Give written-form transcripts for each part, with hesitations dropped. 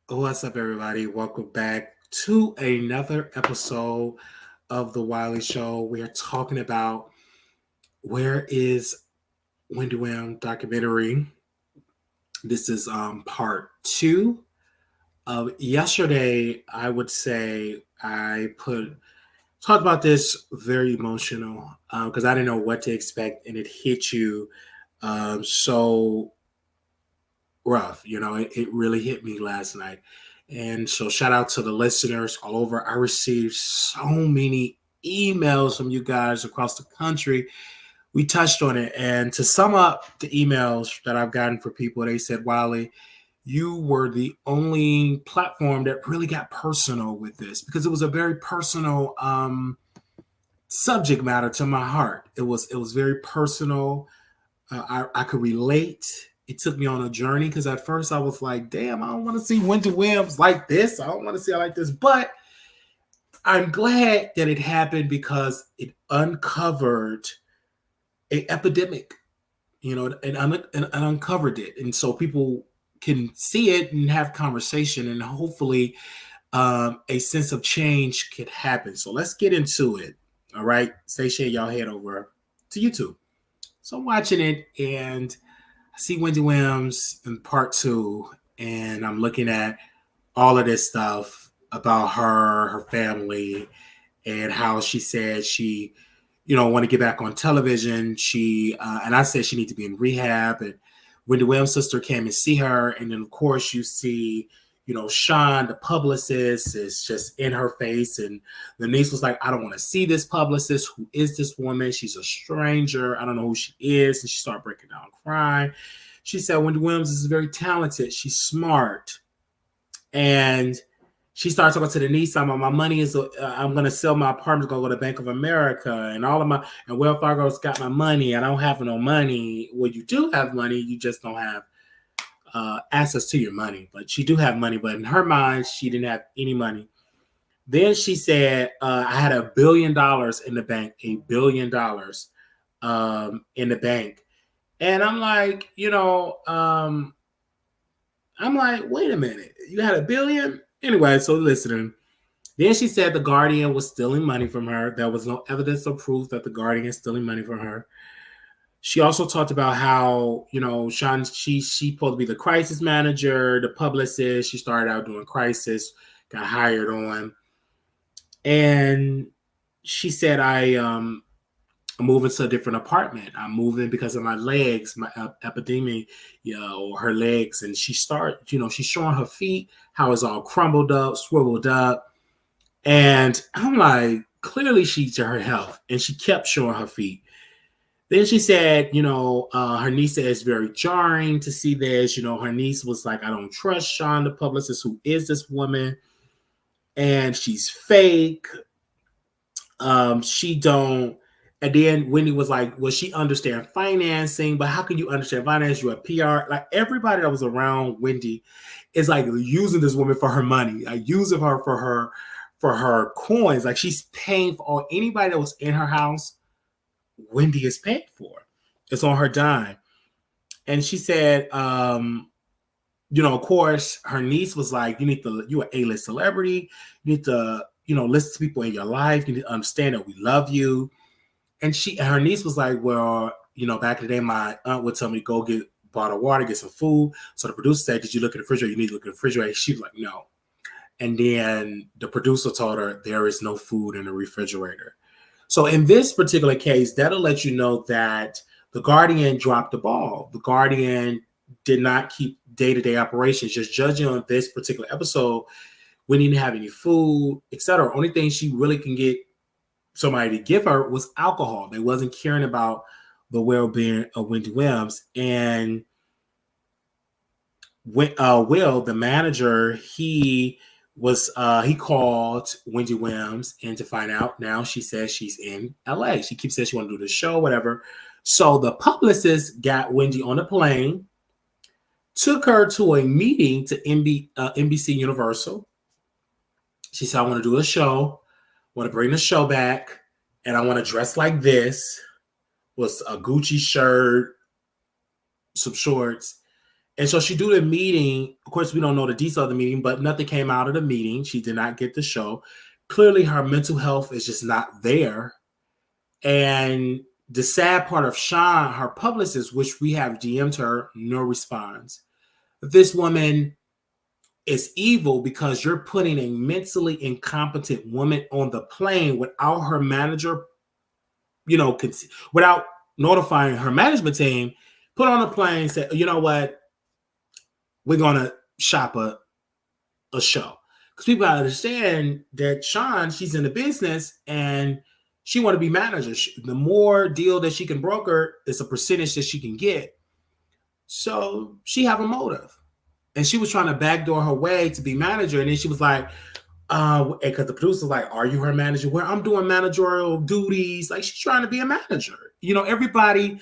What's up, everybody? Welcome back to another episode of The Wiley Show. We are talking about where is Wendy Wham documentary. This is part two. Yesterday, I would say I talked about this very emotional because I didn't know what to expect, and it hit you so rough. It really hit me last night. And so, shout out to the listeners all over. I received so many emails from you guys across the country. We touched on it. And to sum up the emails that I've gotten for people, they said, Wiley, you were the only platform that really got personal with this because it was a very personal subject matter to my heart. It was very personal. I could relate. It took me on a journey because at first I was like, damn, I don't want to see Wendy Williams like this. I don't want to see her like this. But I'm glad that it happened because it uncovered an epidemic, and uncovered it. And so people can see it and have conversation, and hopefully a sense of change could happen. So let's get into it. All right. Station, y'all head over to YouTube. So I'm watching it and I see Wendy Williams in part two, and I'm looking at all of this stuff about her family, and how she said she, want to get back on television. She and I said she needs to be in rehab. And Wendy Williams' sister came and see her, and then of course you see, Sean, the publicist, is just in her face, and the niece was like, "I don't want to see this publicist. Who is this woman? She's a stranger. I don't know who she is." And she started breaking down crying. She said Wendy Williams is very talented. She's smart, and she started talking to the niece. My money is, I'm going to sell my apartment, going to go to Bank of America, and and Wells Fargo's got my money. I don't have no money. Well, you do have money. You just don't have access to your money. But she do have money. But in her mind, she didn't have any money. Then she said, I had $1 billion in the bank, $1 billion in the bank. And I'm like, wait a minute. You had $1 billion? Anyway, so listening. Then she said the Guardian was stealing money from her. There was no evidence or proof that the Guardian is stealing money from her. She also talked about how, Sean, she's supposed to be the crisis manager, the publicist. She started out doing crisis, got hired on. And she said, I'm moving to a different apartment. I'm moving because of my legs, my epidemic, or her legs. And she's showing her feet, how it's all crumbled up, swiveled up. And I'm like, clearly she's to her health. And she kept showing her feet. Then she said, her niece said it's very jarring to see this. Her niece was like, I don't trust Sean, the publicist. Who is this woman? And she's fake. She don't. And then Wendy was like, well, she understand financing, but how can you understand finance? You're a PR. Like everybody that was around Wendy is like using this woman for her money, like using her for her coins. Like she's paying for all anybody that was in her house. Wendy is paid for. It's on her dime. And she said, of course, her niece was like, you're an A-list celebrity. You need to, listen to people in your life. You need to understand that we love you. And her niece was like, well, back in the day, my aunt would tell me, go get a bottle of water, get some food. So the producer said, did you look at the refrigerator? You need to look at the refrigerator. She was like, no. And then the producer told her, there is no food in the refrigerator. So in this particular case, that'll let you know that the Guardian dropped the ball. The Guardian did not keep day-to-day operations. Just judging on this particular episode, we didn't have any food, etc. Only thing she really can get somebody to give her was alcohol. They wasn't caring about the well-being of Wendy Williams. And Will, the manager, he called Wendy Williams and to find out. Now she says she's in LA. She keeps saying she want to do the show, whatever. So the publicist got Wendy on a plane, took her to a meeting to NBC Universal. She said, I want to do a show, want to bring the show back, and I want to dress like this, with a Gucci shirt, some shorts. And so she do the meeting. Of course, we don't know the details of the meeting, but nothing came out of the meeting. She did not get the show. Clearly, her mental health is just not there. And the sad part of Sean, her publicist, which we have DM'd her, no response. This woman is evil because you're putting a mentally incompetent woman on the plane without her manager, without notifying her management team, put on a plane, say, you know what, we're going to shop a show. Because people understand that Sean, she's in the business and she want to be manager. The more deal that she can broker, it's a percentage that she can get. So she have a motive. And she was trying to backdoor her way to be manager. And then she was like, because the producer was like, are you her manager? Well, I'm doing managerial duties. Like, she's trying to be a manager. Everybody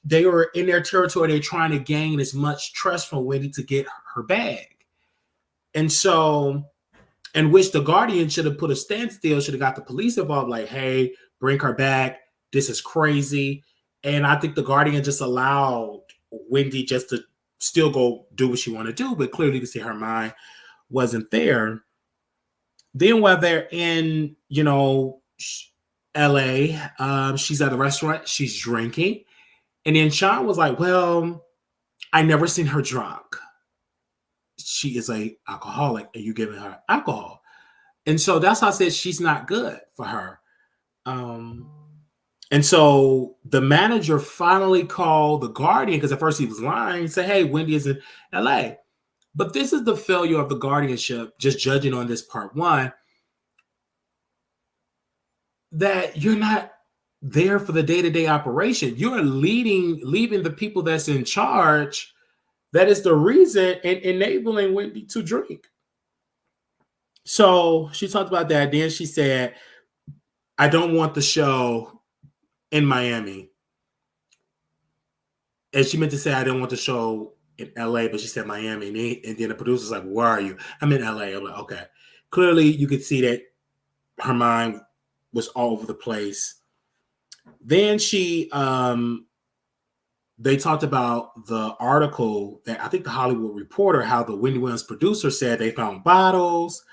they were in their territory. They're trying to gain as much trust from Wendy to get her bag. And so, in which the Guardian should have put a standstill, should have got the police involved, like, hey, bring her back. This is crazy. And I think the Guardian just allowed Wendy just to still go do what she wanted to do, but clearly you can see her mind wasn't there. Then while they're in, LA, she's at a restaurant, she's drinking. And then Sean was like, well, I never seen her drunk. She is a alcoholic and you're giving her alcohol. And so that's how I said she's not good for her. And so the manager finally called the Guardian, because at first he was lying, and said, hey, Wendy is in LA. But this is the failure of the Guardianship, just judging on this part one, that you're not there for the day-to-day operation. You're leaving the people that's in charge. That is the reason and enabling Wendy to drink. So she talked about that. Then she said, I don't want the show in Miami. And she meant to say, I didn't want the show in LA, but she said Miami. And then the producer's like, where are you? I'm in LA. I'm like, okay. Clearly, you could see that her mind was all over the place. Then they talked about the article that I think the Hollywood Reporter, how the Wendy Williams producer said they found bottles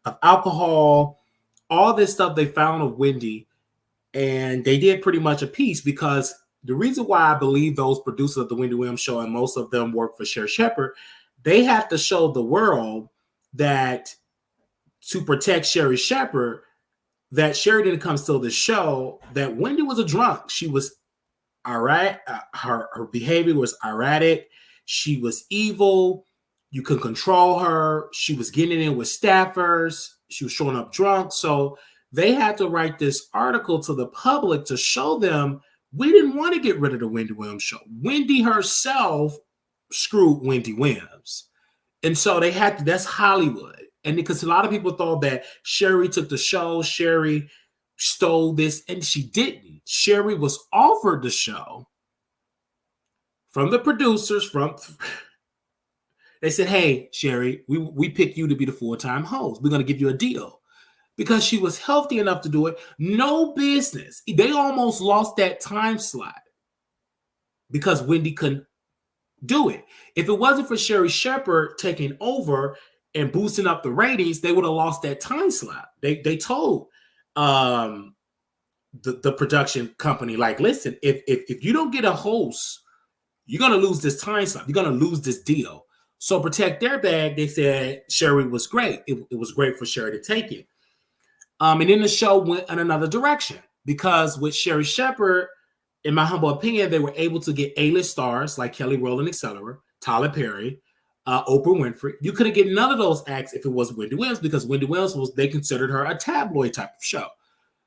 of alcohol, all this stuff they found of Wendy. And they did pretty much a piece, because the reason why I believe those producers of the Wendy Williams show, and most of them work for Sherri Shepard, they had to show the world that to protect Sherri Shepard, that Sherri didn't come steal the show, that Wendy was a drunk. She was erratic. Her behavior was erratic. She was evil. You could control her. She was getting in with staffers. She was showing up drunk. So they had to write this article to the public to show them we didn't want to get rid of the Wendy Williams show. Wendy herself screwed Wendy Williams. And so they had to, that's Hollywood. And because a lot of people thought that Sherri took the show, Sherri stole this, and she didn't. Sherri was offered the show from the producers, they said, hey, Sherri, we pick you to be the full-time host. We're going to give you a deal. Because she was healthy enough to do it. No business. They almost lost that time slot because Wendy couldn't do it. If it wasn't for Sherri Shepard taking over and boosting up the ratings, they would have lost that time slot. They told the production company, like, listen, if you don't get a host, you're going to lose this time slot. You're going to lose this deal. So protect their bag. They said Sherri was great. It was great for Sherri to take it. And then the show went in another direction, because with Sherri Shepard, in my humble opinion, they were able to get A-list stars like Kelly Rowland, etc., Tyler Perry, Oprah Winfrey. You couldn't get none of those acts if it was Wendy Williams, because Wendy Williams they considered her a tabloid type of show.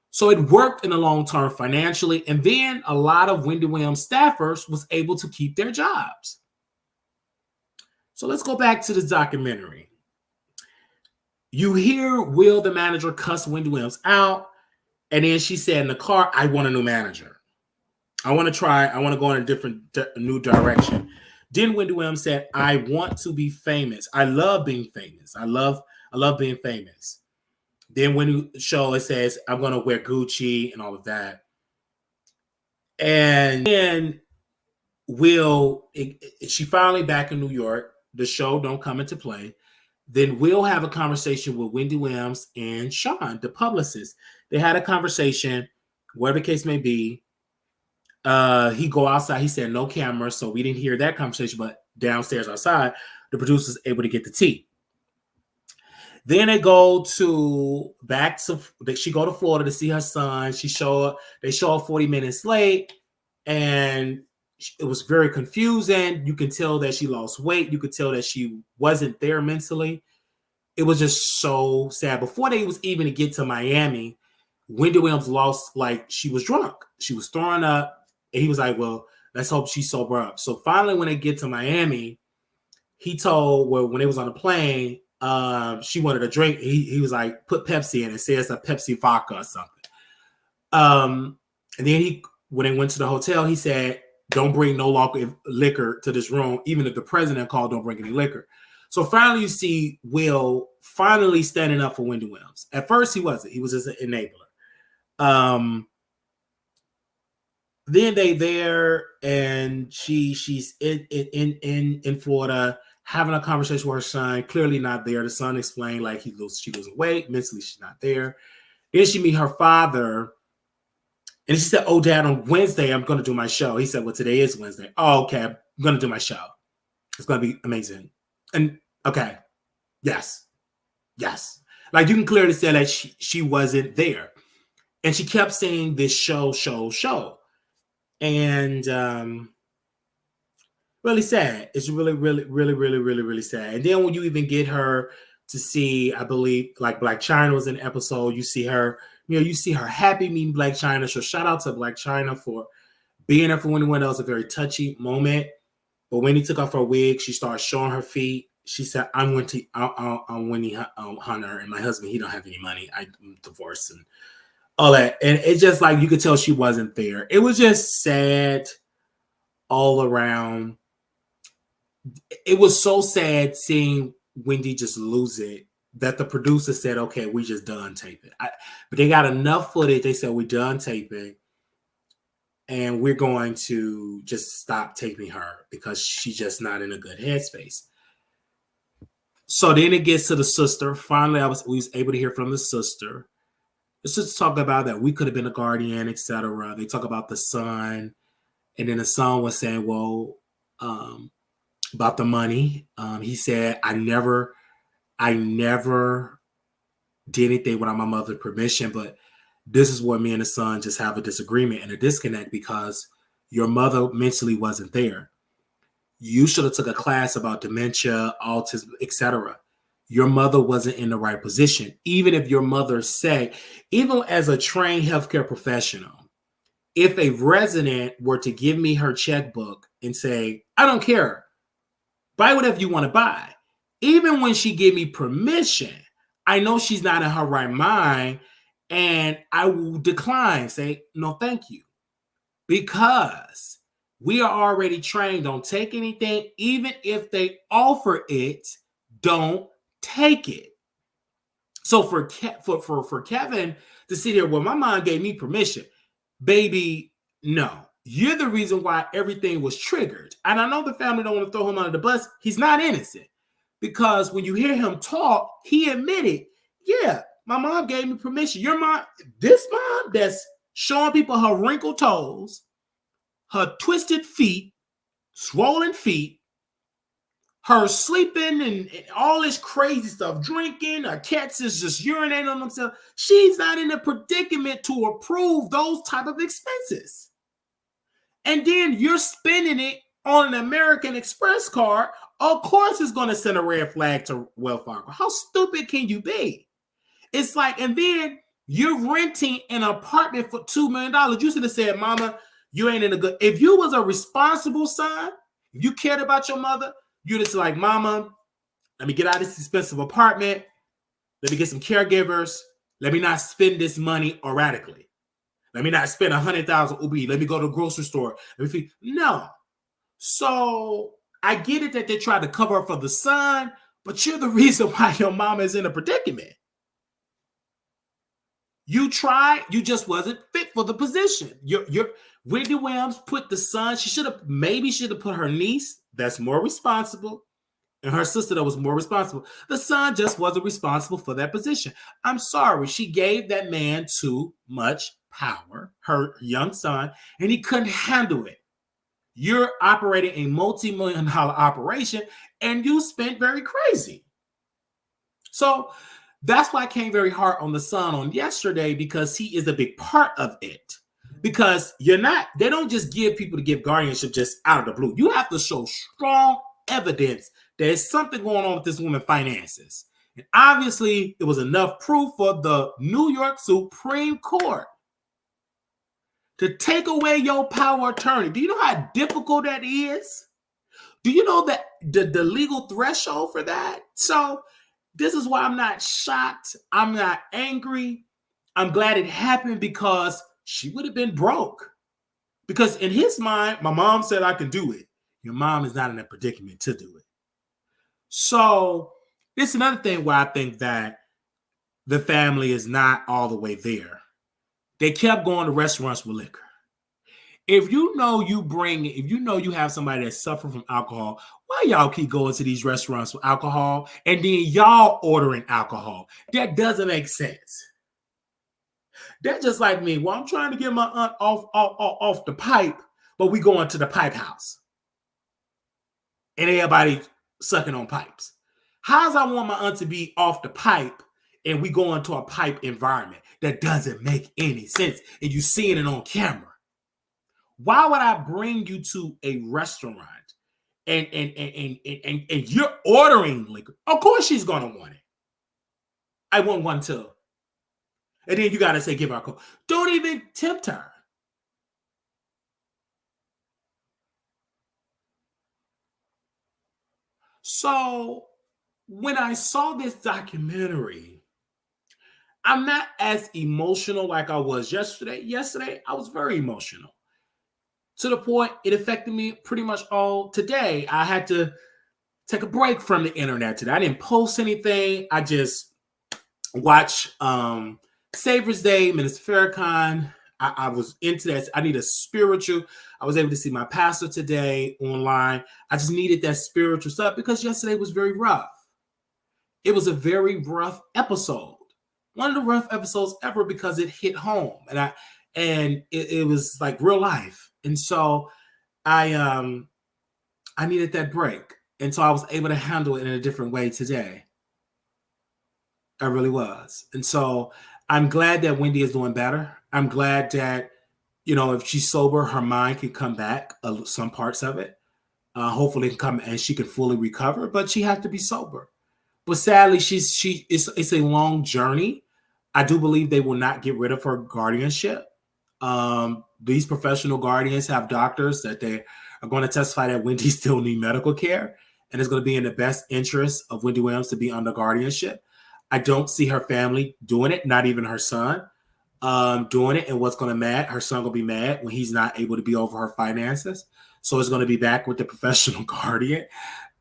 So it worked in the long term financially. And then a lot of Wendy Williams staffers was able to keep their jobs. So let's go back to the documentary. You hear Will, the manager, cuss Wendy Williams out. And then she said in the car, I want a new manager. I want to go in a new direction. Then Wendy Williams said, I want to be famous. I love being famous. I love being famous. Then when the show, it says, I'm going to wear Gucci and all of that. And then she finally back in New York. The show don't come into play. Then Will have a conversation with Wendy Williams and Sean, the publicist. They had a conversation, whatever the case may be. He go outside. He said no camera, so we didn't hear that conversation. But downstairs outside, the producer's able to get the tea. Then they go to she go to Florida to see her son. They show up 40 minutes late, and it was very confusing. You can tell that she lost weight. You could tell that she wasn't there mentally. It was just so sad. Before they was even to get to Miami, Wendy Williams lost, like, she was drunk. She was throwing up, and he was like, well, let's hope she sober up. So finally, when they get to Miami, he told, when they was on the plane, she wanted a drink. He was like, put Pepsi in it. Say it's a Pepsi vodka or something. And then when they went to the hotel, he said, don't bring no liquor to this room. Even if the president called, don't bring any liquor. So finally, you see Will finally standing up for Wendy Williams. At first, he wasn't. He was just an enabler. Then they there, and she's in Florida having a conversation with her son. Clearly not there. The son explained, like, she losing weight. Mentally, she's not there. Then she meet her father. And she said, oh, Dad, on Wednesday, I'm going to do my show. He said, well, today is Wednesday. Oh, okay. I'm going to do my show. It's going to be amazing. And, okay. Yes. Like, you can clearly say that she wasn't there. And she kept saying this show. And really sad. It's really sad. And then when you even get her to see, I believe, like, Black China was in an episode, you see her happy meeting Black China. So shout out to Black China for being there for Wendy. That was a very touchy moment. But when he took off her wig, she started showing her feet. She said, I'm Wendy Hunter, and my husband, he don't have any money. I'm divorced and all that. And it's just like, you could tell she wasn't there. It was just sad all around. It was so sad seeing Wendy just lose it that the producer said, okay, we just done taping. But they got enough footage. They said, we're done taping, and we're going to just stop taping her because she's just not in a good headspace. So then it gets to the sister. Finally, we was able to hear from the sister. The sister talk about that we could have been a guardian, etc. They talk about the son, and then the son was saying, well, about the money. He said, I never did anything without my mother's permission, but this is where me and the son just have a disagreement and a disconnect because your mother mentally wasn't there. You should have took a class about dementia, autism, etc. Your mother wasn't in the right position. Even if your mother even as a trained healthcare professional, if a resident were to give me her checkbook and say, I don't care, buy whatever you want to buy. Even when she gave me permission, I know she's not in her right mind, and I will decline, say, no, thank you. Because we are already trained, don't take anything. Even if they offer it, don't take it. So for Kevin to sit here, well, my mom gave me permission. Baby, no. You're the reason why everything was triggered. And I know the family don't want to throw him under the bus. He's not innocent. Because when you hear him talk, he admitted, yeah, my mom gave me permission. This mom that's showing people her wrinkled toes, her twisted feet, swollen feet, her sleeping and all this crazy stuff, drinking, her cats is just urinating on themselves. She's not in a predicament to approve those type of expenses. And then you're spending it on an American Express card. Of course it's going to send a red flag to Wells Fargo. How stupid can you be? It's like, and then you're renting an apartment for $2 million. You should have said, Mama, you ain't in a good. If you was a responsible son, if you cared about your mother, you'd just like, Mama, let me get out of this expensive apartment. Let me get some caregivers. Let me not spend this money erratically. Let me not spend $100,000 Uber. Let me go to the grocery store. No. So I get it that they tried to cover up for the son, but you're the reason why your mama is in a predicament. You tried, you just wasn't fit for the position. Your Wendy Williams put the son, she should have put her niece that's more responsible and her sister that was more responsible. The son just wasn't responsible for that position. I'm sorry, she gave that man too much power, her young son, and he couldn't handle it. You're operating a multi-million-dollar operation and you spent very crazy. So that's why I came very hard on the son on yesterday, because he is a big part of it. Because they don't just give people to give guardianship just out of the blue. You have to show strong evidence there's something going on with this woman's finances. And obviously, it was enough proof for the New York Supreme Court to take away your power of attorney. Do you know how difficult that is? Do you know that the legal threshold for that? So this is why I'm not shocked. I'm not angry. I'm glad it happened, because she would have been broke. Because in his mind, my mom said I can do it. Your mom is not in a predicament to do it. So it's another thing where I think that the family is not all the way there. They kept going to restaurants with liquor. If you know you have somebody that's suffering from alcohol, why y'all keep going to these restaurants with alcohol and then y'all ordering alcohol? That doesn't make sense. That's just like me. Well, I'm trying to get my aunt off the pipe, but we going to the pipe house. And everybody sucking on pipes. How's I want my aunt to be off the pipe and we go into a pipe environment? That doesn't make any sense. And you seeing it on camera. Why would I bring you to a restaurant and you're ordering liquor? Of course she's gonna want it. I want one too. And then you gotta say, give her a call. Don't even tempt her. So when I saw this documentary, I'm not as emotional like I was yesterday. Yesterday, I was very emotional. To the point it affected me pretty much all today. I had to take a break from the internet today. I didn't post anything. I just watched Savior's Day, Minister Farrakhan. I was into that. I need a spiritual. I was able to see my pastor today online. I just needed that spiritual stuff because yesterday was very rough. It was a very rough episode. One of the rough episodes ever because it hit home. And it was like real life. And so I needed that break. And so I was able to handle it in a different way today. I really was. And so I'm glad that Wendy is doing better. I'm glad that, if she's sober, her mind can come back, some parts of it. Hopefully it can come and she can fully recover, but she has to be sober. But sadly, it's a long journey. I do believe they will not get rid of her guardianship. These professional guardians have doctors that they are going to testify that Wendy still needs medical care, and it's going to be in the best interest of Wendy Williams to be under guardianship. I don't see her family doing it, not even her son doing it. And what's going to her son going to be mad when he's not able to be over her finances. So it's going to be back with the professional guardian.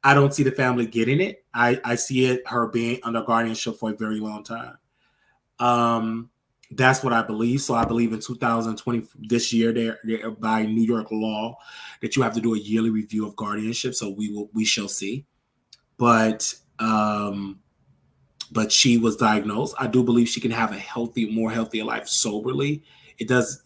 I don't see the family getting it. I see her being under guardianship for a very long time. That's what I believe. So I believe in 2020, this year, they're by New York law that you have to do a yearly review of guardianship. So we shall see. But she was diagnosed. I do believe she can have a more healthier life soberly. It does,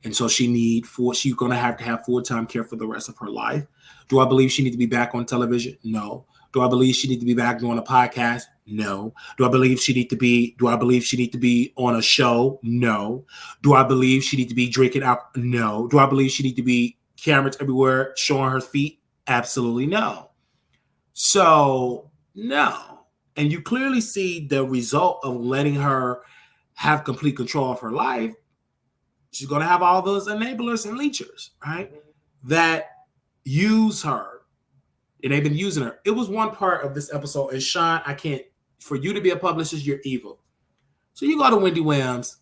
and so she's going to have full-time care for the rest of her life. Do I believe she needs to be back on television? No. Do I believe she needs to be back doing a podcast? No. Do I believe she needs to be on a show? No. Do I believe she needs to be drinking out? No. Do I believe she needs to be cameras everywhere showing her feet? Absolutely no. So, no. And you clearly see the result of letting her have complete control of her life. She's going to have all those enablers and leechers, right? That use her. And they've been using her. It was one part of this episode. And Sean, for you to be a publicist, you're evil. So you go to Wendy Williams.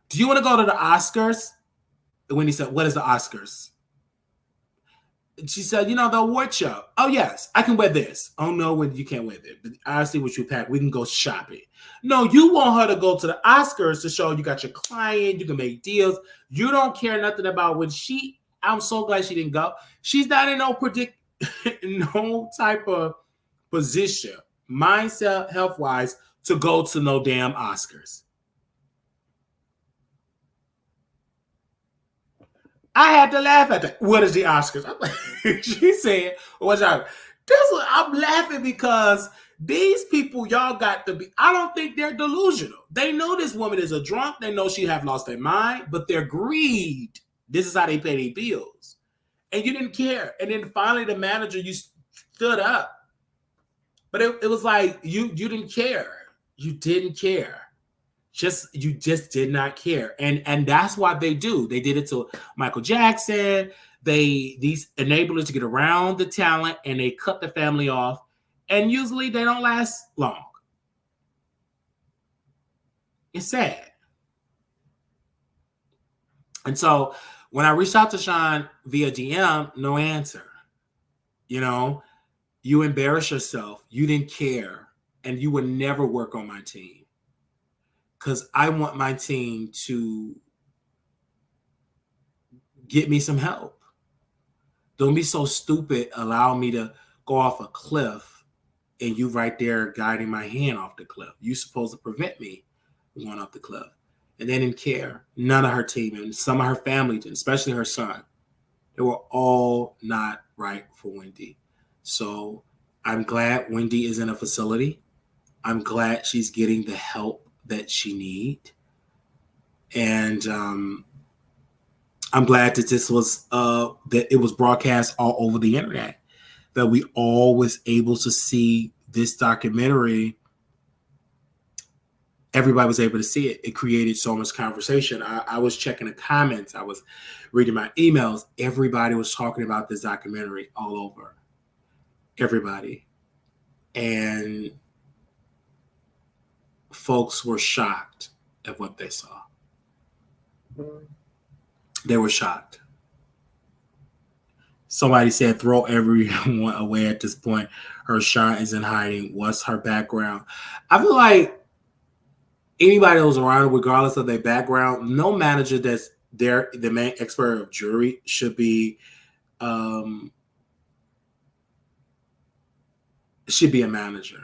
Do you want to go to the Oscars? And Wendy said, what is the Oscars? She said, the award show. Oh, yes, I can wear this. Oh, no, Wendy, you can't wear that. But I see what you pack. We can go shopping. No, you want her to go to the Oscars to show you got your client. You can make deals. You don't care nothing about when I'm so glad she didn't go. She's not in no type of position, mindset, health-wise, to go to no damn Oscars. I had to laugh at that. What is the Oscars? I'm like, she said, what's that? I'm laughing because these people, y'all got to be, I don't think they're delusional. They know this woman is a drunk. They know she have lost their mind, but they're greed. This is how they pay their bills. And you didn't care. And then finally the manager, you stood up. But it was like, you didn't care. You didn't care. You just did not care. And that's why they do. They did it to Michael Jackson. These enablers to get around the talent, and they cut the family off. And usually they don't last long. It's sad. And so when I reached out to Sean via DM, no answer. You embarrass yourself. You didn't care. And you would never work on my team. Because I want my team to get me some help. Don't be so stupid. Allow me to go off a cliff and you right there guiding my hand off the cliff. You supposed to prevent me from going off the cliff. And they didn't care. None of her team and some of her family did, especially her son. They were all not right for Wendy. So I'm glad Wendy is in a facility. I'm glad she's getting the help that she need. And I'm glad that this was that it was broadcast all over the internet, that we all was able to see this documentary. Everybody was able to see it. It created so much conversation. I was checking the comments. I was reading my emails. Everybody was talking about this documentary all over. Everybody. And folks were shocked at what they saw. They were shocked. Somebody said, throw everyone away at this point. Her shine is in hiding. What's her background? I feel like anybody that was around, regardless of their background, no manager that's there, the main expert of jury, should be a manager.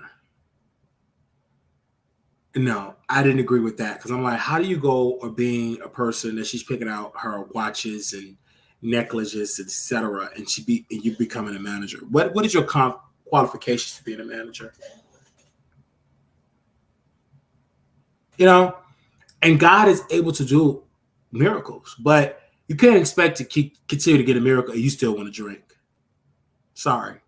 No, I didn't agree with that because I'm like, how do you go or being a person that she's picking out her watches and necklaces, etc., and you becoming a manager? What is your qualifications for being a manager? And God is able to do miracles, but you can't expect to continue to get a miracle and you still want to drink. Sorry.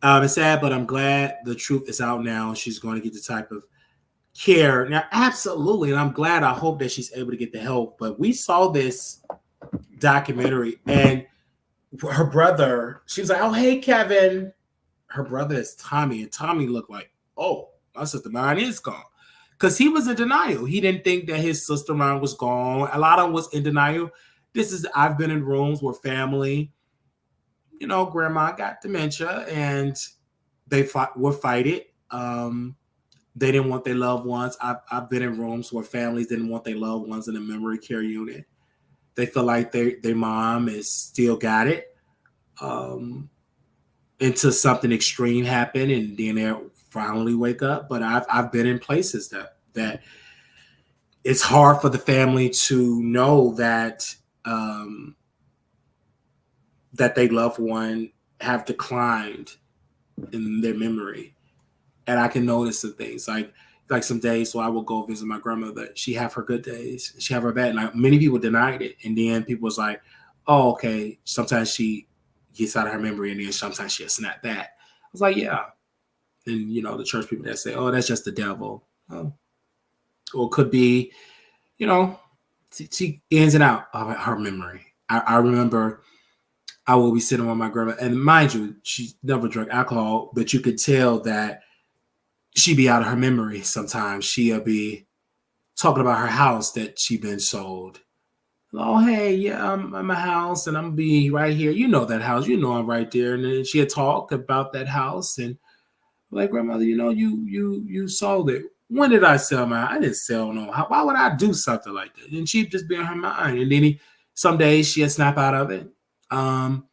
It's sad, but I'm glad the truth is out now. She's going to get the type of care now, absolutely, and I'm glad. I hope that she's able to get the help. But we saw this documentary, and her brother, she was like, "Oh, hey, Kevin." Her brother is Tommy, and Tommy looked like, "Oh, my sister mine is gone," because he was in denial. He didn't think that his sister mine was gone. A lot of them was in denial. I've been in rooms where family, grandma got dementia, and they were fighting. They didn't want their loved ones. I've been in rooms where families didn't want their loved ones in a memory care unit. They feel like their mom is still got it until something extreme happened, and then they finally wake up. But I've been in places that it's hard for the family to know that that their loved one have declined in their memory. And I can notice the things like some days. So I will go visit my grandmother. She have her good days. She have her bad. And many people denied it. And then people was like, oh, okay. Sometimes she gets out of her memory and then sometimes she'll snap back. I was like, yeah. And, the church people that say, oh, that's just the devil. Oh. Or it could be, she ins and out of her memory. I remember I will be sitting with my grandma. And mind you, she never drank alcohol, but you could tell that she'd be out of her memory sometimes. She'll be talking about her house that she'd been sold. Oh, hey, yeah, I'm at my house and I'm be right here. You know that house. You know I'm right there. And then she had talked about that house and like, grandmother, you sold it. When did I sell mine? I didn't sell no. Why would I do something like that? And she'd just be on her mind. And then some days she'd snap out of it. Um,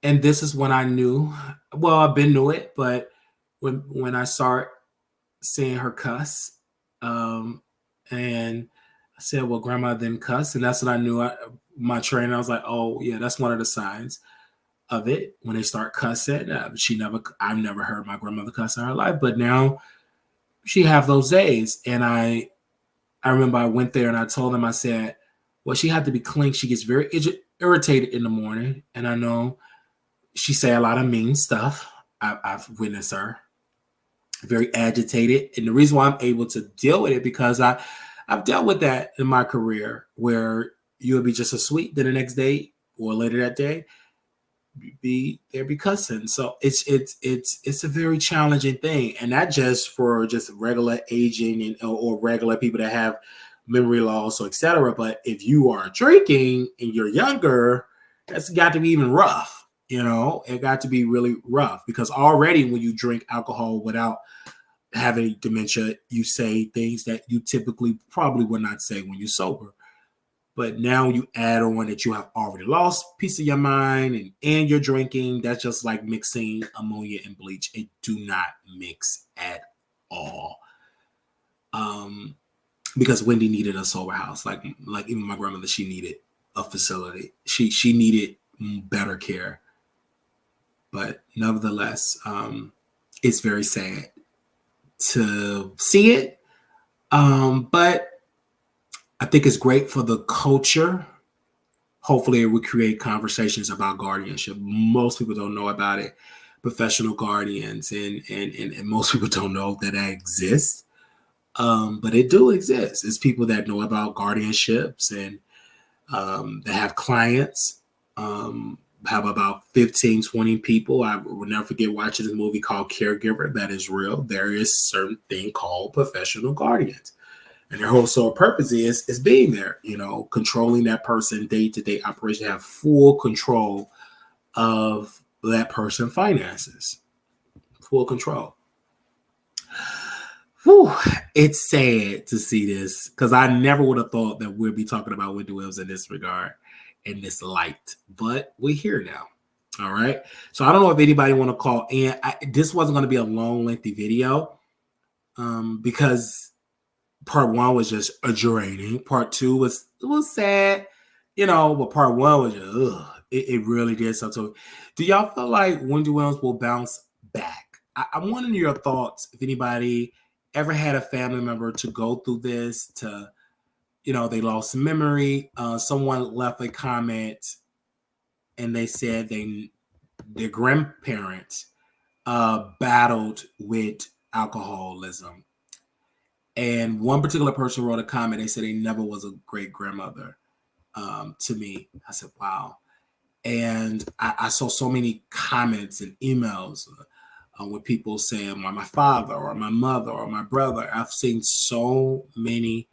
and this is when I knew. Well, I've been knew it, but when I start seeing her cuss, and I said, "Well, grandma didn't cuss," and that's when I knew. My trainer, I was like, "Oh, yeah, that's one of the signs of it when they start cussing." I've never heard my grandmother cuss in her life, but now she have those days, and I remember I went there and I told them, I said, "Well, she had to be clean. She gets very irritated in the morning, and I know she say a lot of mean stuff. I've witnessed her very agitated, and the reason why I'm able to deal with it because I've dealt with that in my career where you'll be just as sweet, then the next day or later that day be cussing. So it's a very challenging thing, and not just for just regular aging and or regular people that have memory loss or etc. But if you are drinking and you're younger, that's got to be even rough. You know, it got to be really rough because already when you drink alcohol without having dementia, you say things that you typically probably would not say when you're sober. But now you add on that you have already lost a piece of your mind and you're drinking. That's just like mixing ammonia and bleach. It do not mix at all. Because Wendy needed a sober house. Like even my grandmother, she needed a facility. She needed better care. But nevertheless, it's very sad to see it. But I think it's great for the culture. Hopefully, it will create conversations about guardianship. Most people don't know about it, professional guardians, and most people don't know that exists. But it do exist. It's people that know about guardianships and that have clients. Have about 15, 20 people. I will never forget watching this movie called Caregiver. That is real. There is a certain thing called professional guardians. And their whole sole purpose is being there, controlling that person day-to-day operation, have full control of that person's finances. Full control. Whew, it's sad to see this because I never would have thought that we'd be talking about Wendy Williams in this regard, in this light. But we're here now. All right. So I don't know if anybody want to call in. This wasn't going to be a long, lengthy video because part one was just draining. Part two was sad, but part one was just, it really did something. So, do y'all feel like Wendy Williams will bounce back? I'm wondering your thoughts. If anybody ever had a family member to go through this, they lost memory. Someone left a comment and they said their grandparents battled with alcoholism. And one particular person wrote a comment. They said they never was a great grandmother to me. I said, wow. And I saw so many comments and emails with people saying, my father or my mother or my brother. I've seen so many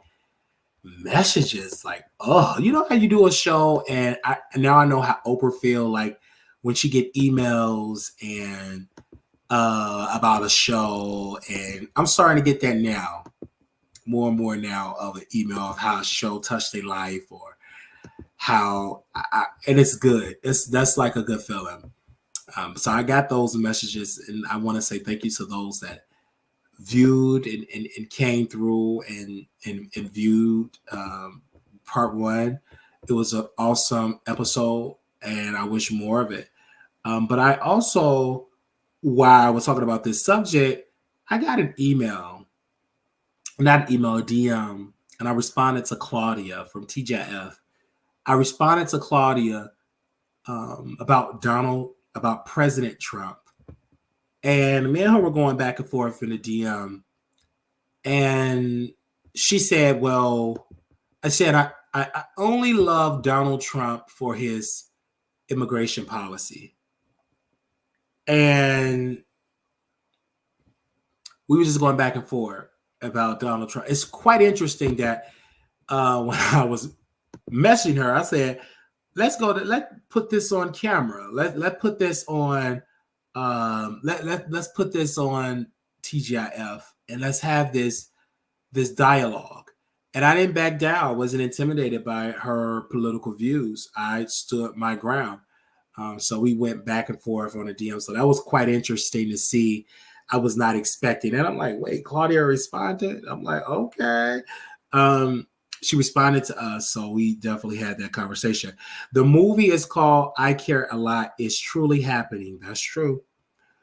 messages like, oh, you know how you do a show? And now I know how Oprah feel like when she get emails and about a show. And I'm starting to get that now. More and more now of an email of how a show touched their life or how and it's good. That's like a good feeling. So I got those messages and I want to say thank you to those that viewed and came through and viewed part one. It was an awesome episode and I wish more of it. But I also, while I was talking about this subject, I got an email. Not an email, a DM, and I responded to Claudia from TJF. I responded to Claudia about President Trump. And me and her were going back and forth in the DM. And she said, well, I said, I only love Donald Trump for his immigration policy. And we were just going back and forth about Donald Trump. It's quite interesting that when I was messaging her. I said, let's put this on camera. Let's put this on let's put this on TGIF and let's have this dialogue. And I didn't back down. I wasn't intimidated by her political views. I stood my ground. So we went back and forth on a DM. So that was quite interesting to see. I was not expecting it. I'm like, wait, Claudia responded? I'm like, okay. She responded to us. So we definitely had that conversation. The movie is called I Care a Lot. It's truly happening. That's true.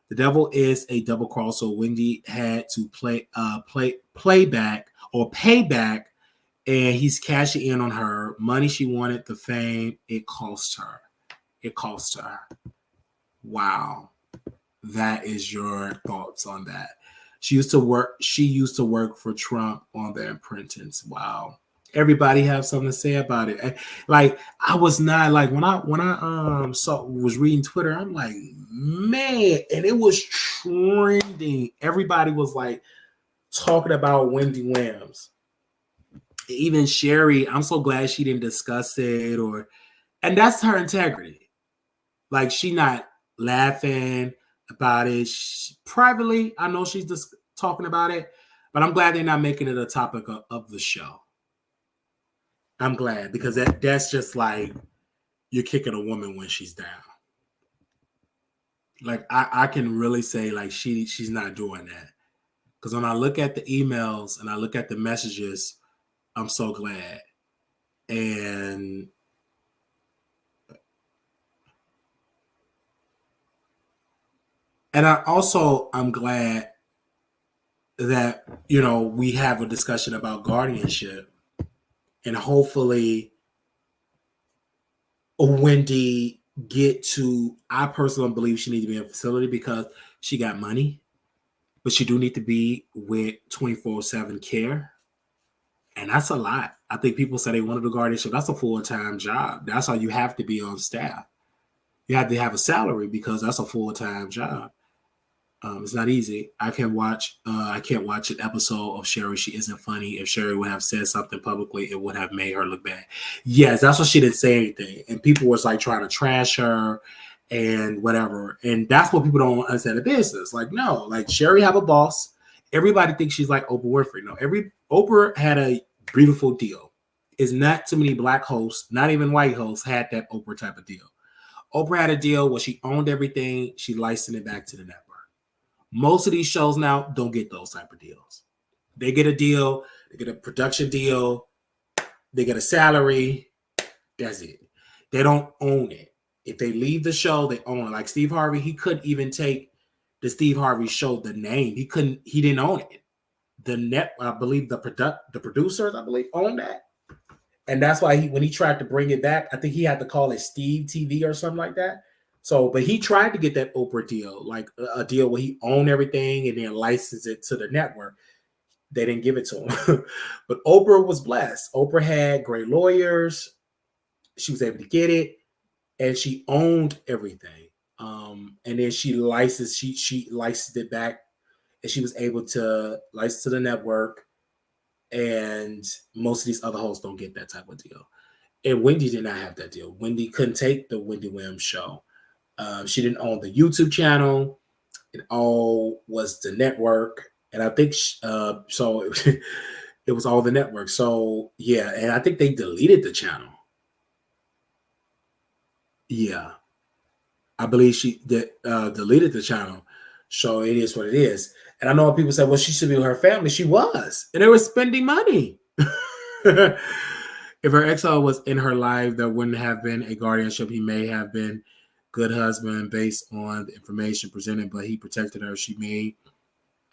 The devil is a double cross. So Wendy had to pay back, and he's cashing in on her money. She wanted the fame. It cost her. Wow. That is your thoughts on that. She used to work for Trump on The Apprentice. Wow. Everybody have something to say about it. Like, I was not like, when I was reading Twitter, I'm like, man, and it was trending. Everybody was like talking about Wendy Williams. Even Sherri, I'm so glad she didn't discuss it, and that's her integrity. Like, she not laughing about it. Privately, I know she's just talking about it, but I'm glad they're not making it a topic of the show. I'm glad, because that's just like you're kicking a woman when she's down. Like, I can really say, like, she's not doing that. Because when I look at the emails and I look at the messages, I'm so glad. And I'm glad that, we have a discussion about guardianship, and hopefully Wendy I personally believe she needs to be in a facility because she got money, but she do need to be with 24/7 care. And that's a lot. I think people say they want to do guardianship. That's a full-time job. That's how you have to be on staff. You have to have a salary because that's a full-time job. It's not easy. I can't watch an episode of Sherri. She isn't funny. If Sherri would have said something publicly, it would have made her look bad. Yes, that's why she didn't say anything. And people was like trying to trash her and whatever. And that's what people don't understand the business. Like, no, like Sherri have a boss. Everybody thinks she's like Oprah Winfrey. No, Oprah had a beautiful deal. It's not too many black hosts, not even white hosts, had that Oprah type of deal. Oprah had a deal where she owned everything. She licensed it back to the network. Most of these shows now don't get those type of deals. They get a deal, they get a production deal, they get a salary. That's it. They don't own it. If they leave the show, they own it. Like Steve Harvey, he couldn't even take the Steve Harvey show, the name. He didn't own it. I believe the producers, I believe, own that. And that's why when he tried to bring it back, I think he had to call it Steve TV or something like that. So, but he tried to get that Oprah deal, like a deal where he owned everything and then licensed it to the network. They didn't give it to him. But Oprah was blessed. Oprah had great lawyers. She was able to get it, and she owned everything. And then she licensed it back, and she was able to license to the network. And most of these other hosts don't get that type of deal. And Wendy did not have that deal. Wendy couldn't take the Wendy Williams show. She didn't own the YouTube channel. It all was the network. And I think so it was all the network. So, yeah. And I think they deleted the channel. Yeah. I believe she deleted the channel. So it is what it is. And I know people say, well, she should be with her family. She was. And they were spending money. If her ex-husband was in her life, there wouldn't have been a guardianship. He may have been good husband based on the information presented, but he protected her. She made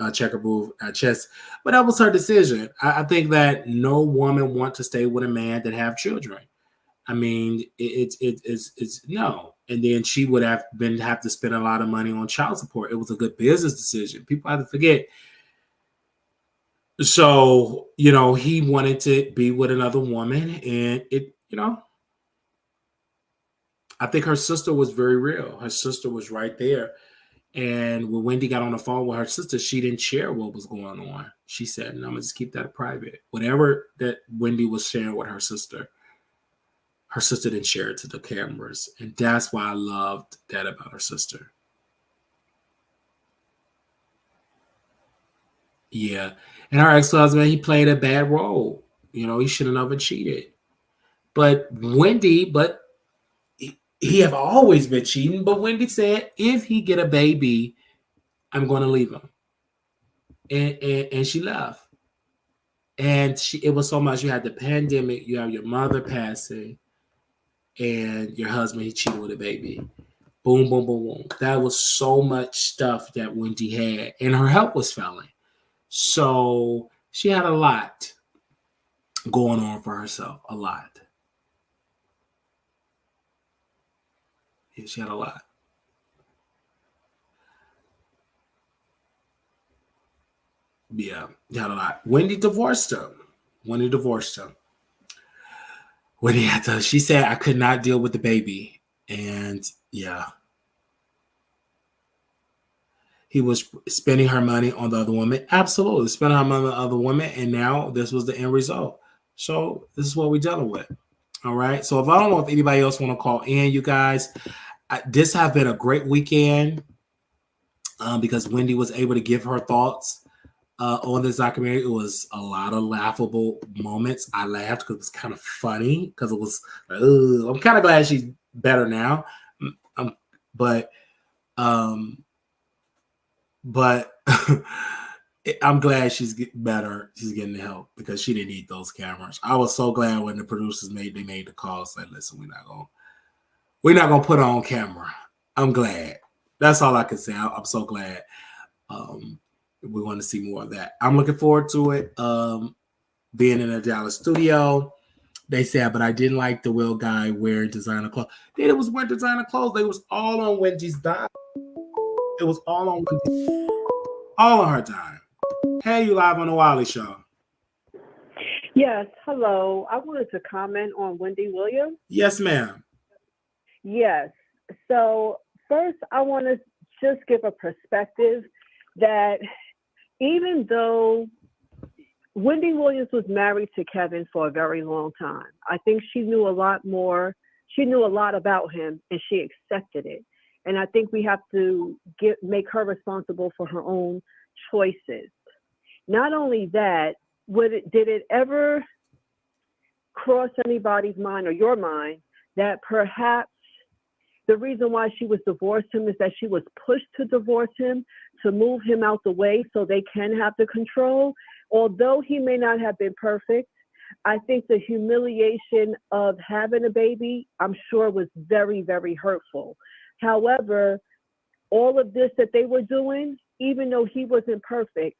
a checkerboard chess, but that was her decision. I think that no woman wants to stay with a man that have children. I mean, it's no. And then she would have to spend a lot of money on child support. It was a good business decision. People have to forget. So, he wanted to be with another woman, and I think her sister was very real. Her sister was right there. And when Wendy got on the phone with her sister, she didn't share what was going on. She said, no, I'm going to just keep that private. Whatever that Wendy was sharing with her sister, her sister didn't share it to the cameras. And that's why I loved that about her sister. Yeah. And her ex-husband, he played a bad role. You know, he should have never cheated. But he have always been cheating. But Wendy said, if he get a baby, I'm going to leave him. And she left. And it was so much. You had the pandemic, you have your mother passing, and your husband, he cheated with a baby. Boom, boom, boom, boom. That was so much stuff that Wendy had. And her health was failing. So she had a lot going on for herself. A lot. Yeah, she had a lot. Yeah, she had a lot. Wendy divorced him. She said, I could not deal with the baby. And yeah. He was spending her money on the other woman. Absolutely. Spending her money on the other woman. And now this was the end result. So this is what we're dealing with. All right. So if I don't know if anybody else want to call in, you guys, this has been a great weekend because Wendy was able to give her thoughts on this documentary. It was a lot of laughable moments. I laughed because it was kind of funny because it was, I'm kind of glad she's better now. But I'm glad she's getting better. She's getting the help because she didn't need those cameras. I was so glad when the producers made the call. Said, "Listen, we're not gonna put her on camera." I'm glad. That's all I can say. I'm so glad. We want to see more of that. I'm looking forward to it. Being in a Dallas studio. They said, but I didn't like the Will guy wearing designer clothes. It was wearing designer clothes. They was all on Wendy's dime. It was all on Wendy's. All on her time. Hey, you live on the Wiley Show. Yes, hello. I wanted to comment on Wendy Williams. Yes, ma'am. Yes. So first, I want to just give a perspective that even though Wendy Williams was married to Kevin for a very long time, I think she knew a lot more. She knew a lot about him, and she accepted it. And I think we have to make her responsible for her own choices. Not only that, did it ever cross anybody's mind or your mind that perhaps the reason why she was divorced him is that she was pushed to divorce him to move him out the way so they can have the control? Although he may not have been perfect, I think the humiliation of having a baby, I'm sure, was very, very hurtful. However, all of this that they were doing, even though he wasn't perfect,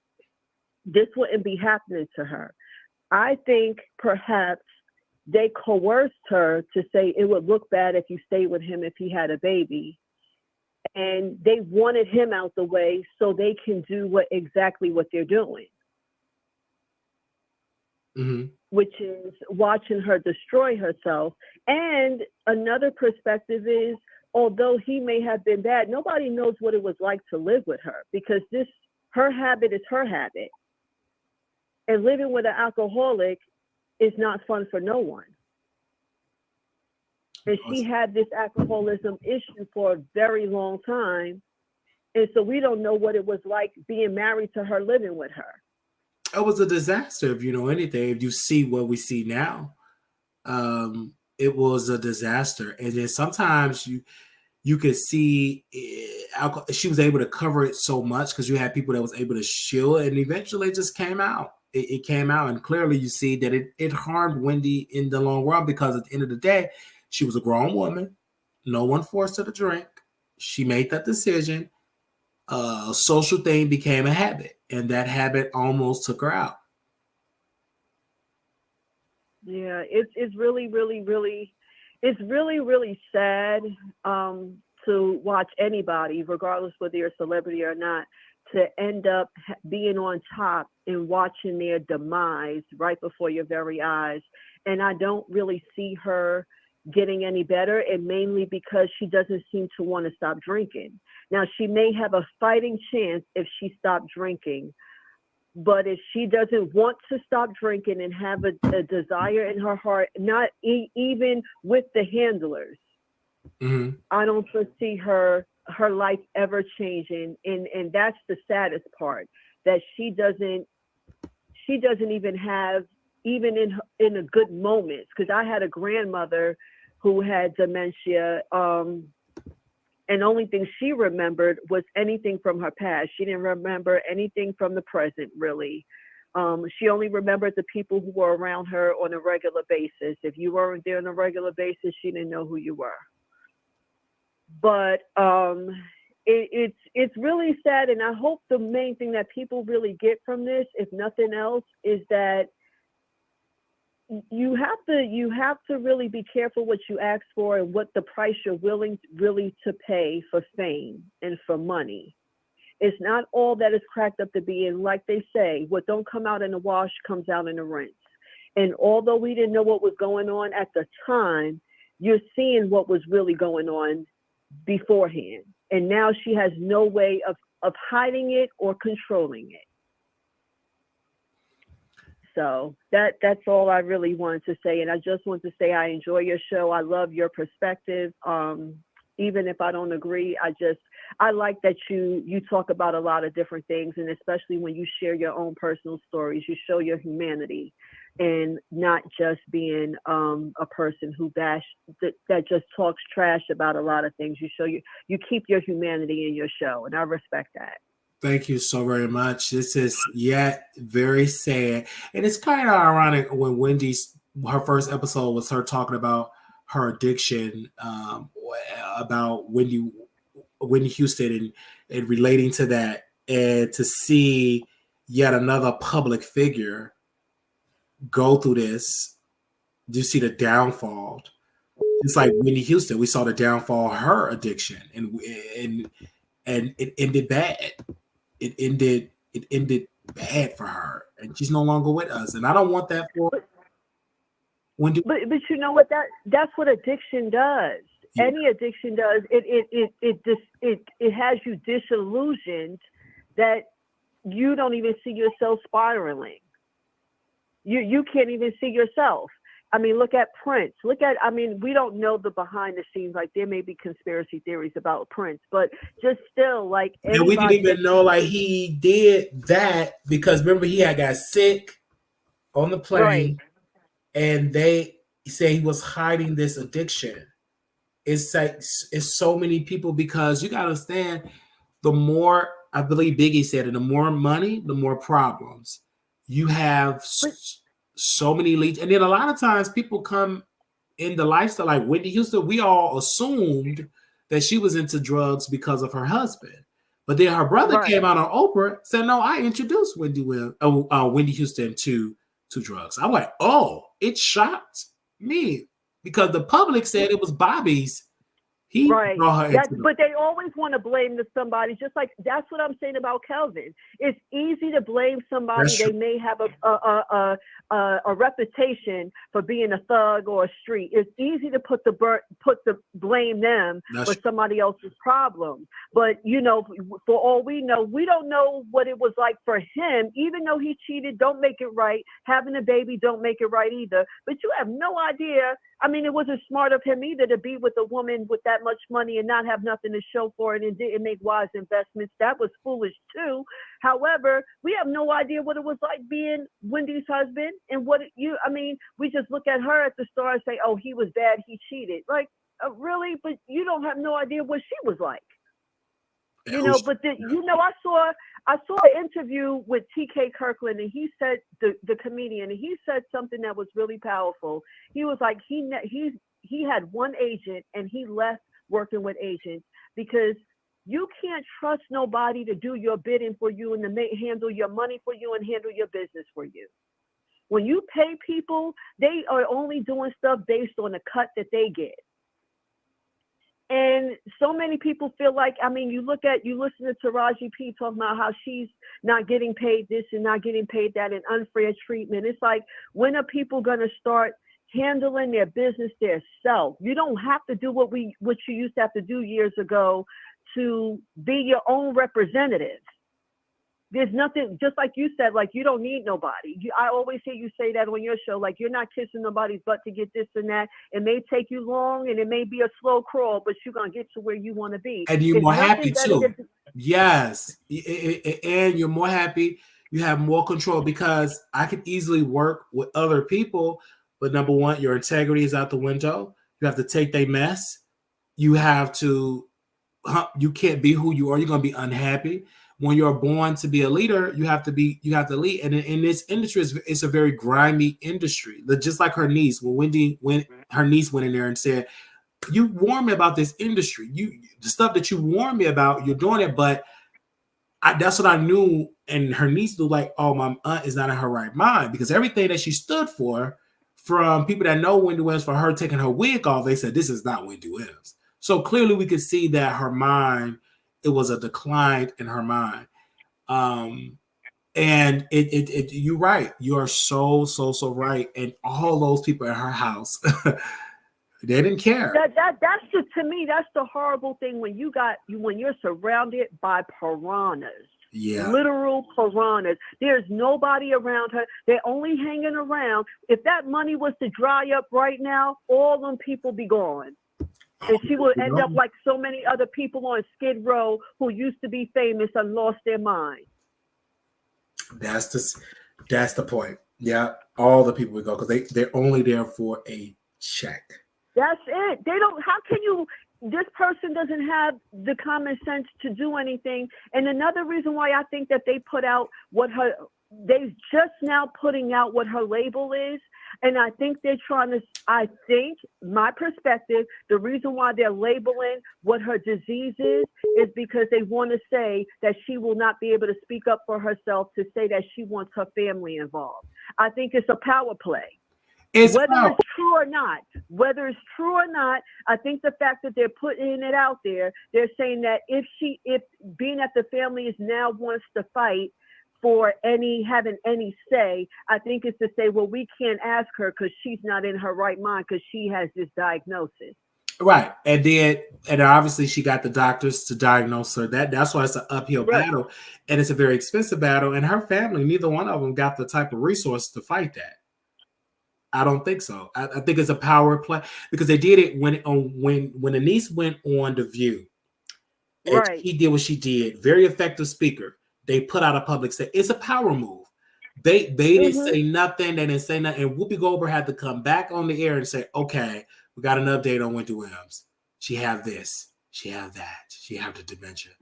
this wouldn't be happening to her. I think perhaps they coerced her to say it would look bad if you stayed with him if he had a baby. And they wanted him out the way so they can do exactly what they're doing. Mm-hmm. Which is watching her destroy herself. And another perspective is, although he may have been bad, nobody knows what it was like to live with her because her habit is her habit. And living with an alcoholic is not fun for no one. And she had this alcoholism issue for a very long time. And so we don't know what it was like being married to her, living with her. It was a disaster, if you know anything. If you see what we see now, it was a disaster. And then sometimes you could see she was able to cover it so much because you had people that was able to shield it, and eventually it just came out. It came out, and clearly you see that it harmed Wendy in the long run because at the end of the day, she was a grown woman. No one forced her to drink. She made that decision. A social thing became a habit, and that habit almost took her out. Yeah, it's really, really, really, it's really, really sad to watch anybody, regardless whether you're a celebrity or not, to end up being on top and watching their demise right before your very eyes. And I don't really see her getting any better, and mainly because she doesn't seem to want to stop drinking. Now, she may have a fighting chance if she stopped drinking, But if she doesn't want to stop drinking and have a desire in her heart, not even with the handlers, I don't foresee her life ever changing. And that's the saddest part, that she doesn't even have, even in a good moments. Because I had a grandmother who had dementia, and the only thing she remembered was anything from her past. She didn't remember anything from the present, really. She only remembered the people who were around her on a regular basis. If you weren't there on a regular basis, she didn't know who you were. But it's really sad, and I hope the main thing that people really get from this, if nothing else, is that you have to really be careful what you ask for and what the price you're willing really to pay for fame and for money. It's not all that it's cracked up to be. And like they say, what don't come out in the wash comes out in the rinse. And although we didn't know what was going on at the time, you're seeing what was really going on beforehand. And now she has no way of hiding it or controlling it. So that's all I really wanted to say. And I just want to say I enjoy your show. I love your perspective. Even if I don't agree, I like that you talk about a lot of different things. And especially when you share your own personal stories, you show your humanity and not just being a person who that just talks trash about a lot of things. You keep your humanity in your show, and I respect that. Thank you so very much. This is yet very sad. And it's kind of ironic when her first episode was her talking about her addiction, about Wendy Houston and relating to that, and to see yet another public figure go through this. Do you see the downfall? It's like Wendy Houston. We saw the downfall of her addiction, and it ended bad. It ended bad for her, and she's no longer with us. And I don't want that for Wendy. But you know what, that's what addiction does. Yeah. Any addiction does. It has you disillusioned that you don't even see yourself spiraling. You can't even see yourself. I mean, look at Prince. We don't know the behind the scenes. Like, there may be conspiracy theories about Prince, but just still, like, and we didn't even know, like, he did that because remember he had got sick on the plane, right. And they say he was hiding this addiction. It's like it's so many people, because you got to understand, the more, I believe Biggie said it, the more money, the more problems. You have so many leads. And then a lot of times people come in the lifestyle, like Wendy Houston, we all assumed that she was into drugs because of her husband. But then her brother came out on Oprah, said, no, I introduced Wendy Houston to drugs. I'm like, oh, it shocked me, because the public said it was Bobby's. He brought her but they always want to blame somebody. Just like, that's what I'm saying about Kelvin. It's easy to blame somebody. They may have a reputation for being a thug or a street. It's easy to blame them for somebody else's problem. But for all we know, we don't know what it was like for him. Even though he cheated, don't make it right. Having a baby don't make it right either. But you have no idea. I mean, it wasn't smart of him either to be with a woman with that much money and not have nothing to show for it, and didn't make wise investments. That was foolish too. However, we have no idea what it was like being Wendy's husband, and we just look at her at the start and say, oh, he was bad, he cheated. Like, really? But you don't have no idea what she was like. I saw an interview with T.K. Kirkland, and he said, the comedian, and he said something that was really powerful. He was like, he had one agent, and he left working with agents because you can't trust nobody to do your bidding for you and to handle your money for you and handle your business for you. When you pay people, they are only doing stuff based on the cut that they get. And so many people feel like, you listen to Taraji P talking about how she's not getting paid this and not getting paid that and unfair treatment. It's like, when are people going to start handling their business themselves? You don't have to do what you used to have to do years ago to be your own representative. There's nothing, just like you said, like you don't need nobody. I always hear you say that on your show, like you're not kissing nobody's butt to get this and that. It may take you long and it may be a slow crawl, but you're going to get to where you want to be. And you're more happy too. Than- Yes. And you're more happy. You have more control because I could easily work with other people. But number one, your integrity is out the window. You have to take their mess. You have to, you can't be who you are. You're going to be unhappy. When you're born to be a leader, you have to lead. And in this industry, it's a very grimy industry. Just like her niece, when her niece went in there and said, "You warned me about this industry. The stuff that you warned me about, you're doing it." But that's what I knew. And her niece was like, "Oh, my aunt is not in her right mind," because everything that she stood for, from people that know Wendy Williams, for her taking her wig off, they said, "This is not Wendy Williams." So clearly, we could see that her mind. It was a decline in her mind. And you're right. You are so right. And all those people at her house, they didn't care. To me, that's the horrible thing when you're surrounded by piranhas. Yeah. Literal piranhas. There's nobody around her. They're only hanging around. If that money was to dry up right now, all them people be gone. And she will end up like so many other people on Skid Row who used to be famous and lost their mind. That's the point. Yeah, all the people would go because they're only there for a check. That's it. They don't. How can you? This person doesn't have the common sense to do anything. And another reason why I think that they put out they're just now putting out what her label is. And I think they're trying to, my perspective, the reason why they're labeling what her disease is because they want to say that she will not be able to speak up for herself, to say that she wants her family involved. I think it's a power play. Whether it's true or not, I think the fact that they're putting it out there, they're saying that if being that the family is now wants to fight for having any say, I think it's to say, well, we can't ask her because she's not in her right mind because she has this diagnosis. Right. And obviously she got the doctors to diagnose her. That's why it's an uphill battle. And it's a very expensive battle. And her family, neither one of them got the type of resource to fight that. I don't think so. I think it's a power play because they did it when the niece went on The View. And she did what she did. Very effective speaker. They put out a public statement. It's a power move. They didn't say nothing. They didn't say nothing. And Whoopi Goldberg had to come back on the air and say, "Okay, we got an update on Wendy Williams. She have this. She have that. She have the dementia."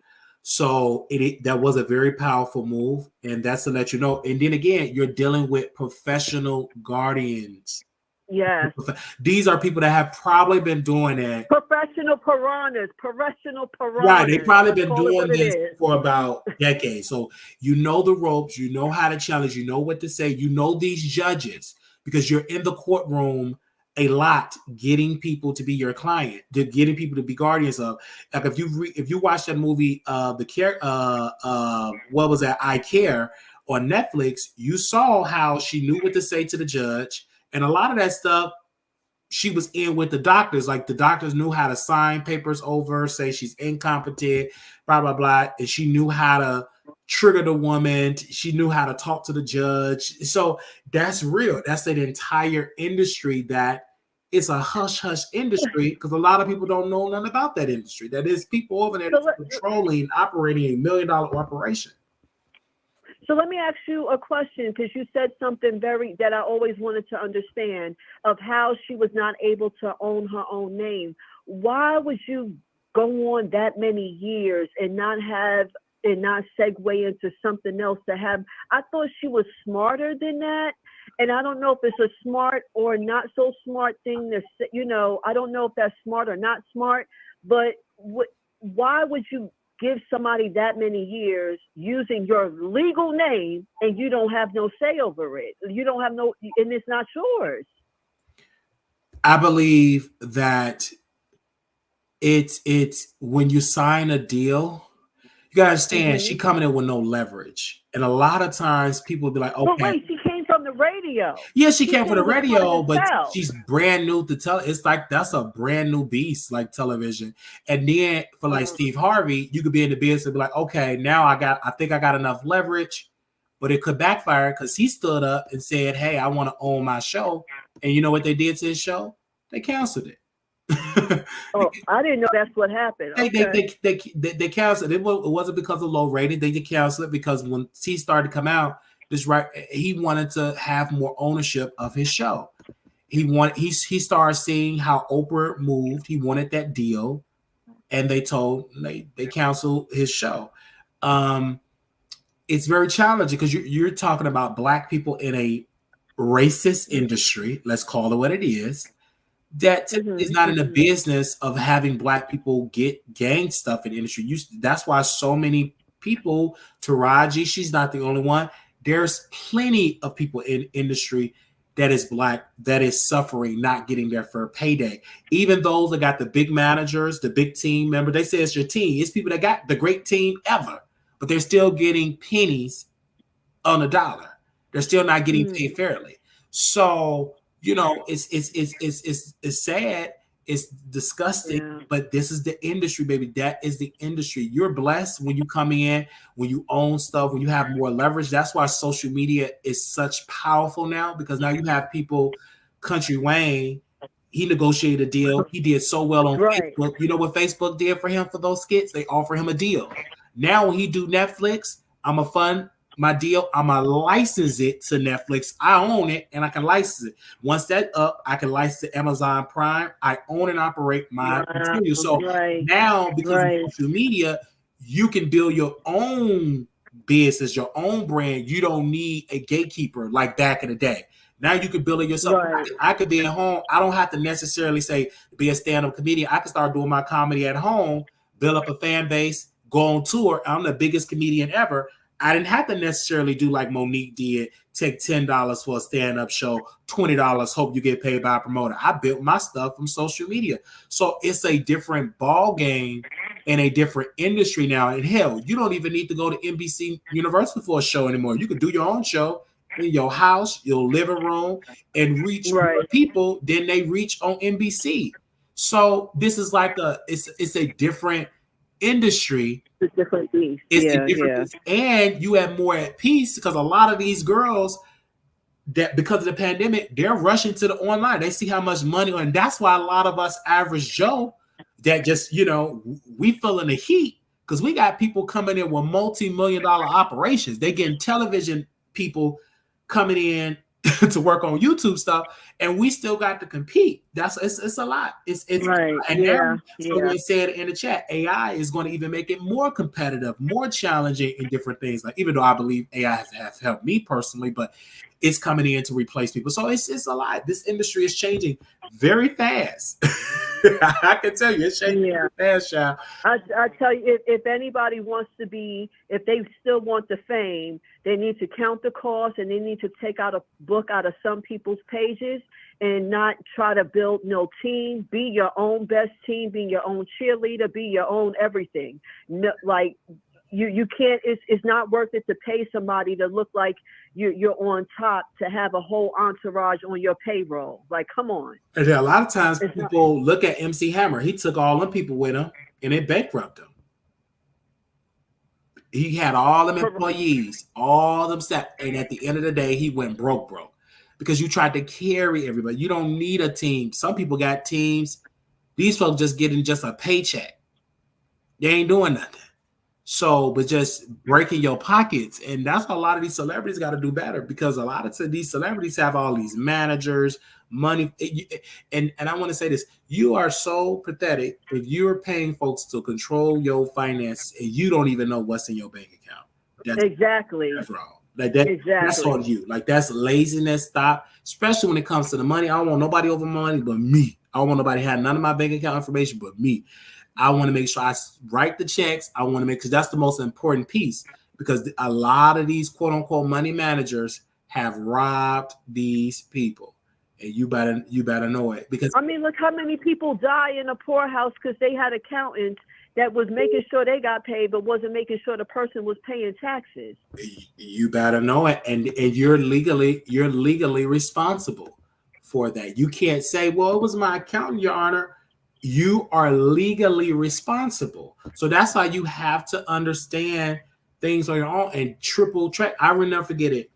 So that was a very powerful move. And that's to let you know. And then again, you're dealing with professional guardians. Yes. These are people that have probably been doing it. Professional piranhas. Right. They've probably been doing this for about decades. So you know the ropes, you know how to challenge, you know what to say, you know these judges because you're in the courtroom a lot getting people to be your client, getting people to be guardians of. Like if you watch that movie, what was that? I Care on Netflix, you saw how she knew what to say to the judge. And a lot of that stuff, she was in with the doctors. Like the doctors knew how to sign papers over, say she's incompetent, blah, blah, blah. And she knew how to trigger the woman. She knew how to talk to the judge. So that's real. That's an entire industry that it's a hush-hush industry because a lot of people don't know nothing about that industry. That is people over there controlling, operating a $1 million operation. So let me ask you a question, because you said something that I always wanted to understand of how she was not able to own her own name. Why would you go on that many years and not segue into something else to have? I thought she was smarter than that. And I don't know if it's a smart or not so smart thing to say, I don't know if that's smart or not smart, but why would you give somebody that many years using your legal name and you don't have no say over it? You don't have and it's not yours. I believe that it's when you sign a deal, you gotta understand she coming in with no leverage. And a lot of times people will be like, okay. But wait, she came from the radio. Yeah, she came from the was part of radio, the but South. she's brand new to tell. It's like that's a brand new beast, like television. And then for like Steve Harvey, you could be in the business and be like, okay, now I think I got enough leverage, but it could backfire because he stood up and said, hey, I want to own my show. And you know what they did to his show? They canceled it. Oh, I didn't know that's what happened. Okay. They canceled it. It wasn't because of low rating. They did cancel it because when T started to come out, he wanted to have more ownership of his show. He started seeing how Oprah moved. He wanted that deal, and they canceled his show. It's very challenging because you're talking about Black people in a racist industry. Let's call it what it is. That is not in the business of having Black people gain stuff in the industry. That's why so many people, Taraji, she's not the only one. There's plenty of people in industry that is Black that is suffering, not getting their fair payday. Even those that got the big managers, the big team member, they say it's your team. It's people that got the great team ever, but they're still getting pennies on a dollar. They're still not getting paid fairly. So, you know, it's sad. It's disgusting, but this is the industry, baby. That is the industry. You're blessed when you come in, when you own stuff, when you have more leverage. That's why social media is such powerful now, because now you have people, Country Wayne, he negotiated a deal. He did so well on Facebook. You know what Facebook did for him for those skits? They offer him a deal. Now when he do Netflix, I'm a fund my deal, I'm gonna license it to Netflix. I own it and I can license it. Once that up, I can license it to Amazon Prime. I own and operate my material. So now, because of social media, you can build your own business, your own brand. You don't need a gatekeeper like back in the day. Now you can build it yourself. I could be at home. I don't have to necessarily be a stand-up comedian. I can start doing my comedy at home, build up a fan base, go on tour. I'm the biggest comedian ever. I didn't have to necessarily do like Monique did, take $10 for a stand-up show, $20, hope you get paid by a promoter. I built my stuff from social media. So it's a different ball game and a different industry now. And hell, you don't even need to go to NBC Universal for a show anymore. You can do your own show in your house, your living room, and reach more people than they reach on NBC. So this is like it's a different industry. It's a different beast. It's a different beast. And you have more at peace because a lot of these girls that because of the pandemic, they're rushing to the online. They see how much money, and that's why a lot of us average Joe that just, you know, we feeling the heat because we got people coming in with multi-million-dollar operations. They getting television people coming in to work on YouTube stuff, and we still got to compete. It's a lot. It's right. And now, someone said in the chat, AI is going to even make it more competitive, more challenging in different things. Like, even though I believe AI has helped me personally, but it's coming in to replace people. So it's a lot. This industry is changing very fast. I can tell you, it's changing very fast, child. I tell you, if anybody wants to if they still want the fame, they need to count the cost and they need to take out a book out of some people's pages and not try to build no team. Be your own best team, be your own cheerleader, be your own everything. No, like you can't, it's not worth it to pay somebody to look like you're on top to have a whole entourage on your payroll. Like, come on. And a lot of times people look at MC Hammer. He took all them people with him and it bankrupted him. He had all them employees, all them staff, and at the end of the day, he went broke because you tried to carry everybody. You don't need a team. Some people got teams. These folks just getting just a paycheck. They ain't doing nothing. So, but just breaking your pockets. And that's why a lot of these celebrities got to do better, because a lot of these celebrities have all these managers, money. And I want to say this, you are so pathetic if you're paying folks to control your finances and you don't even know what's in your bank account. That's wrong. Like that's on you. Like, that's laziness. Stop. Especially when it comes to the money. I don't want nobody over money but me. I don't want nobody have none of my bank account information but me. I want to make sure I write the checks. I want to make, because that's the most important piece, because a lot of these quote unquote money managers have robbed these people, and you better know it. Because I mean, look how many people die in a poorhouse because they had accountants that was making sure they got paid, but wasn't making sure the person was paying taxes. You better know it, and you're legally responsible for that. You can't say, "Well, it was my accountant, Your Honor." You are legally responsible, so that's why you have to understand things on your own and triple check. I will never forget it.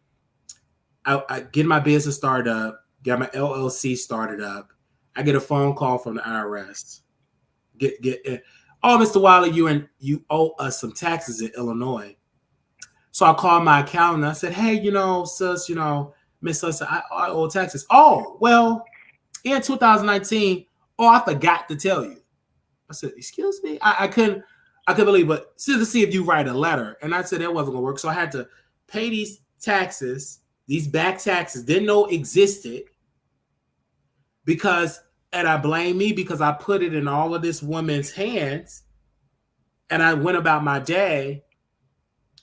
I get my business started up, get my LLC started up. I get a phone call from the IRS. Oh, Mr. Wiley, you owe us some taxes in Illinois. So I called my accountant. I said, "Hey, sis, Miss Sis, I owe taxes." "Oh, well, in 2019, oh, I forgot to tell you." I said, "Excuse me?" I couldn't believe, but to see if you write a letter. And I said that wasn't gonna work. So I had to pay these taxes, these back taxes, didn't know existed, and I blame me because I put it in all of this woman's hands and I went about my day.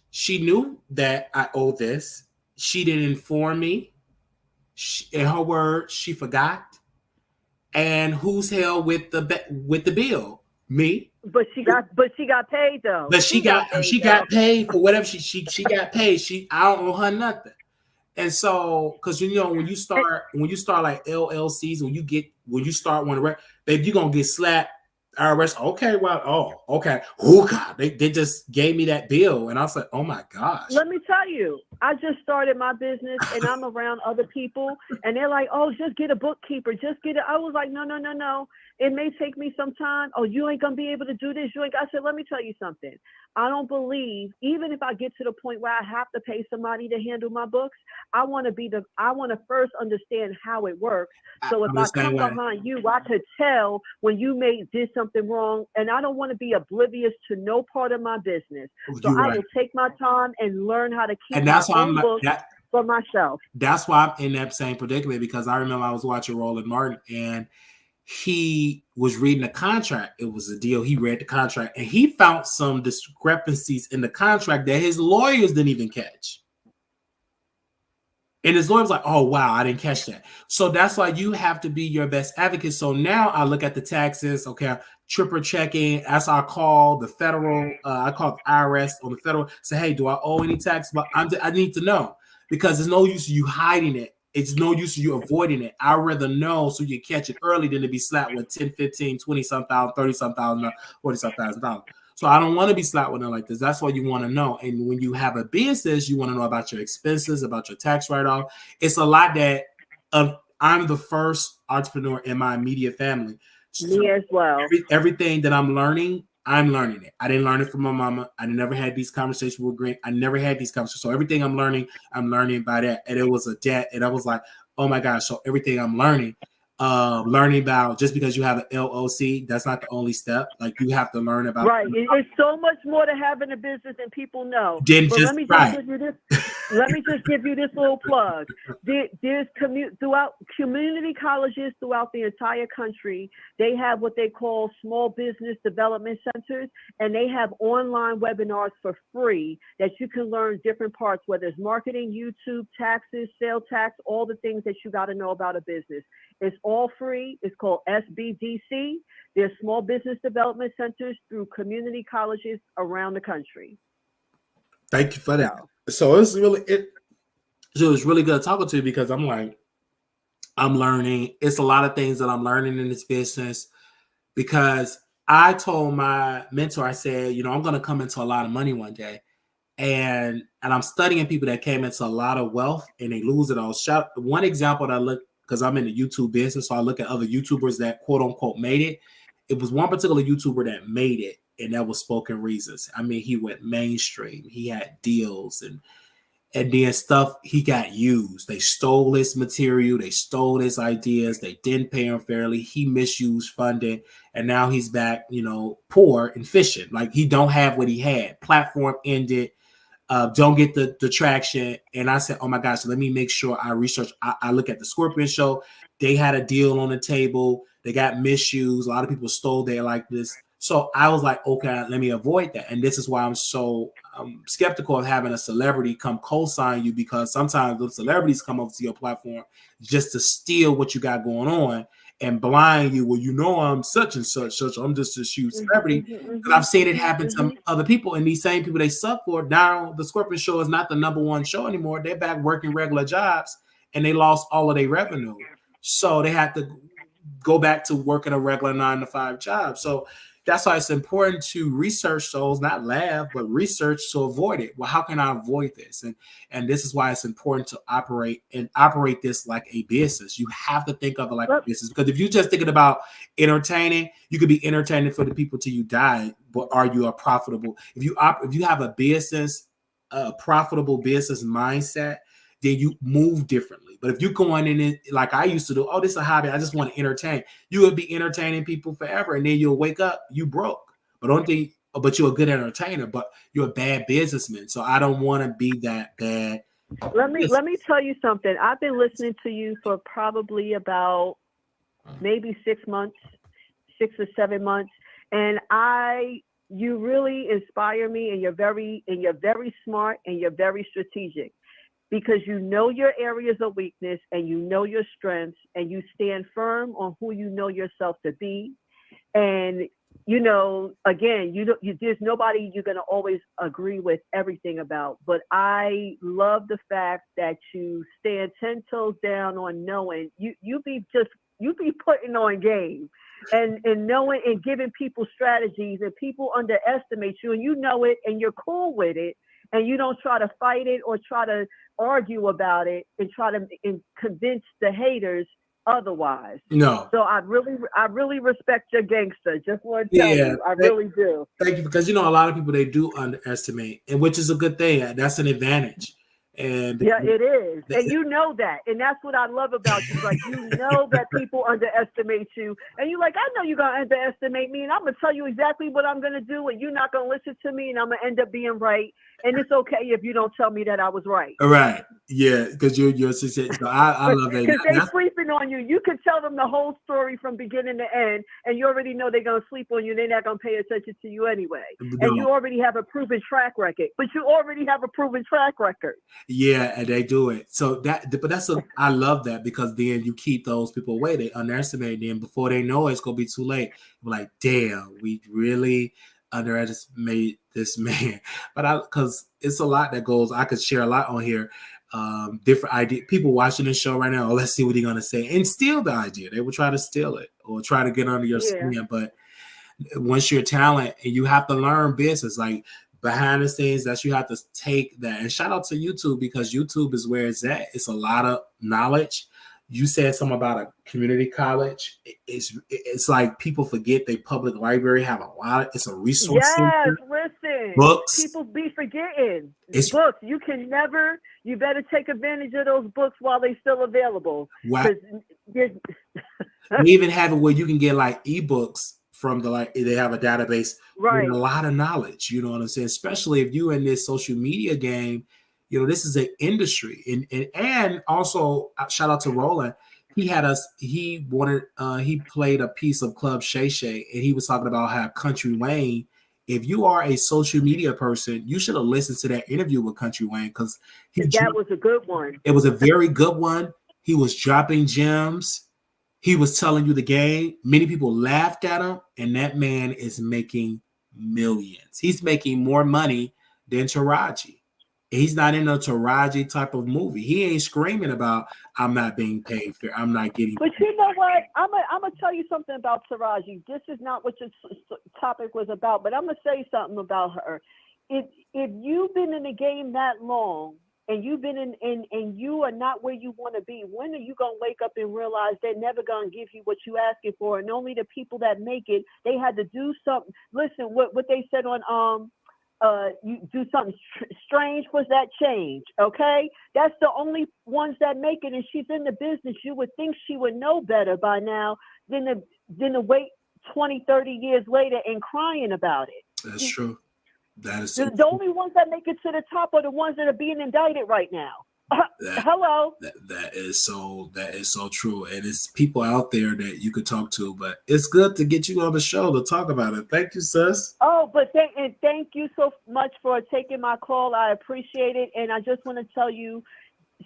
She knew that I owed this. She didn't inform me. In her words, she forgot. And who's held with the bill? Me. But she got paid though. But she got paid for whatever she got paid. I don't owe her nothing. And so, because when you start like LLCs, when you start one, babe, you're gonna get slapped. IRS, okay, well, oh, okay. Oh God, they just gave me that bill, and I was like, oh my gosh. Let me tell you, I just started my business, and I'm around other people, and they're like, "Oh, just get a bookkeeper, just get it." I was like, no. It may take me some time. Oh, you ain't gonna be able to do this. I said, let me tell you something. I don't believe, even if I get to the point where I have to pay somebody to handle my books, I want to first understand how it works. So if I come behind you, I could tell when you did something wrong, and I don't want to be oblivious to no part of my business. So I will take my time and learn how to keep my own books for myself. That's why I'm in that same predicament, because I remember I was watching Roland Martin, and he was reading the contract. It was a deal. He read the contract, and he found some discrepancies in the contract that his lawyers didn't even catch. And his lawyer was like, "Oh, wow, I didn't catch that." So that's why you have to be your best advocate. So now I look at the taxes. Okay, triple checking. As I call the federal, I call the IRS on the federal. Say, "Hey, do I owe any tax?" But I need to know, because there's no use of you hiding it. It's no use of you avoiding it. I'd rather know so you catch it early than to be slapped with 10, 15, 20-some thousand, 30-some thousand, 40-some $1,000. So I don't want to be slapped with it like this. That's what you want to know. And when you have a business, you want to know about your expenses, about your tax write-off. It's a lot that I'm the first entrepreneur in my immediate family. Me as well. Everything that I'm learning it. I didn't learn it from my mama. I never had these conversations with Green. I never had these conversations. So everything I'm learning by that. And it was a debt. And I was like, oh my gosh. So everything I'm learning about, just because you have an LLC, that's not the only step. Like, you have to learn about. Right. It's so much more to having a business than people know. Let me just give you this little plug. There's throughout community colleges throughout the entire country. They have what they call small business development centers, and they have online webinars for free that you can learn different parts, whether it's marketing, YouTube, taxes, sales tax, all the things that you got to know about a business. It's all free. It's called SBDC. There's small business development centers through community colleges around the country. Thank you for that. So it's really good talking to you, because I'm learning. It's a lot of things that I'm learning in this business, because I told my mentor, I said, I'm going to come into a lot of money one day. And I'm studying people that came into a lot of wealth and they lose it all. One example that I look, because I'm in the YouTube business, so I look at other YouTubers that quote unquote made it. It was one particular YouTuber that made it, and that was Spoken Reasons. I mean, he went mainstream. He had deals, and then stuff, he got used. They stole his material. They stole his ideas. They didn't pay him fairly. He misused funding, and now he's back, poor and fishing. Like, he don't have what he had. Platform ended. Don't get the traction. And I said, oh my gosh, let me make sure I research. I look at the Scorpion Show. They had a deal on the table. They got misused. A lot of people stole their likeness. So I was like, okay, let me avoid that. And this is why I'm so skeptical of having a celebrity come co-sign you, because sometimes those celebrities come over to your platform just to steal what you got going on. and blind you. Well, you know, I'm such and such. I'm just a huge celebrity. Because I've seen it happen to other people, and these same people they suck for. Now the Scorpion show is not the #1 show anymore. They're back working regular jobs, and they lost all of their revenue, so they had to go back to working a regular 9-to-5 job. So that's why it's important to research those, not laugh, but research to avoid it. Well, how can I avoid this? And this is why it's important to operate this like a business. You have to think of it like a business, because if you're just thinking about entertaining, you could be entertaining for the people till you die. But are you a profitable? If you have a business, a profitable business mindset, then you move differently. But if you're going in it like I used to do, oh, this is a hobby, I just want to entertain, you would be entertaining people forever, and then you'll wake up, you broke. But you're a good entertainer, but you're a bad businessman. So I don't want to be that bad. Let me tell you something. I've been listening to you for probably about maybe 6 months, 6 or 7 months, and you really inspire me, and you're very smart, and you're very strategic, because you know your areas of weakness and you know your strengths, and you stand firm on who you know yourself to be. And, you know, again, there's nobody you're going to always agree with everything about. But I love the fact that you stand 10 toes down on knowing you be putting on game and knowing and giving people strategies, and people underestimate you, and you know it, and you're cool with it. And you don't try to fight it or try to argue about it and try to convince the haters otherwise. No. So I really respect your gangster. Just want to tell you, I really do. Thank you, because you know a lot of people, they do underestimate, and which is a good thing. That's an advantage. And yeah, it is. And you know that. And that's what I love about you. Like, you know that people underestimate you. And you're like, I know you're going to underestimate me, and I'm going to tell you exactly what I'm going to do, and you're not going to listen to me, and I'm going to end up being right. And it's okay if you don't tell me that I was right. Right. Yeah, because you're success. So I love that. Because they're sleeping on you. You can tell them the whole story from beginning to end, and you already know they're going to sleep on you. They're not going to pay attention to you anyway. No. And you already have a proven track record. Yeah, and they do it. So I love that, because then you keep those people away. They underestimate them. Before they know it, it's going to be too late. We're like, damn, we really underestimate this man. But because it's a lot that goes, I could share a lot on here. Different idea. People watching this show right now, oh, let's see what he's going to say, and steal the idea. They will try to steal it or try to get under your skin. But once you're a talent, and you have to learn business, like behind the scenes, that you have to take that. And shout out to YouTube, because YouTube is where it's at. It's a lot of knowledge. You said something about a community college. It's like people forget they public library have a lot. It's a resource center. Listen. Books. People be forgetting. Books. You better take advantage of those books while they're still available. Wow. They even have it where you can get like ebooks from they have a database. Right. With a lot of knowledge. You know what I'm saying? Especially if you're in this social media game. You know, this is an industry, and also shout out to Roland. He played a piece of Club Shay Shay, and he was talking about how Country Wayne, if you are a social media person, you should have listened to that interview with Country Wayne, because that was a good one. It was a very good one. He was dropping gems. He was telling you the game. Many people laughed at him, and that man is making millions. He's making more money than Taraji. He's not in a Taraji type of movie. He ain't screaming about, I'm not being paid fair, I'm not getting paid. But you know what? I'm gonna tell you something about Taraji. This is not what your topic was about, but I'm gonna say something about her. If you've been in the game that long, and you've been and you are not where you want to be, when are you gonna wake up and realize they're never gonna give you what you asking for? And only the people that make it, they had to do something. Listen, what they said on you do something strange for that change, okay? That's the only ones that make it, and she's in the business. You would think she would know better by now than to wait 20, 30 years later and crying about it. That's true. That is the only ones that make it to the top are the ones that are being indicted right now. Hello. That is so true, and it's people out there that you could talk to. But it's good to get you on the show to talk about it. Thank you, sis. Oh, but thank you so much for taking my call. I appreciate it, and I just want to tell you,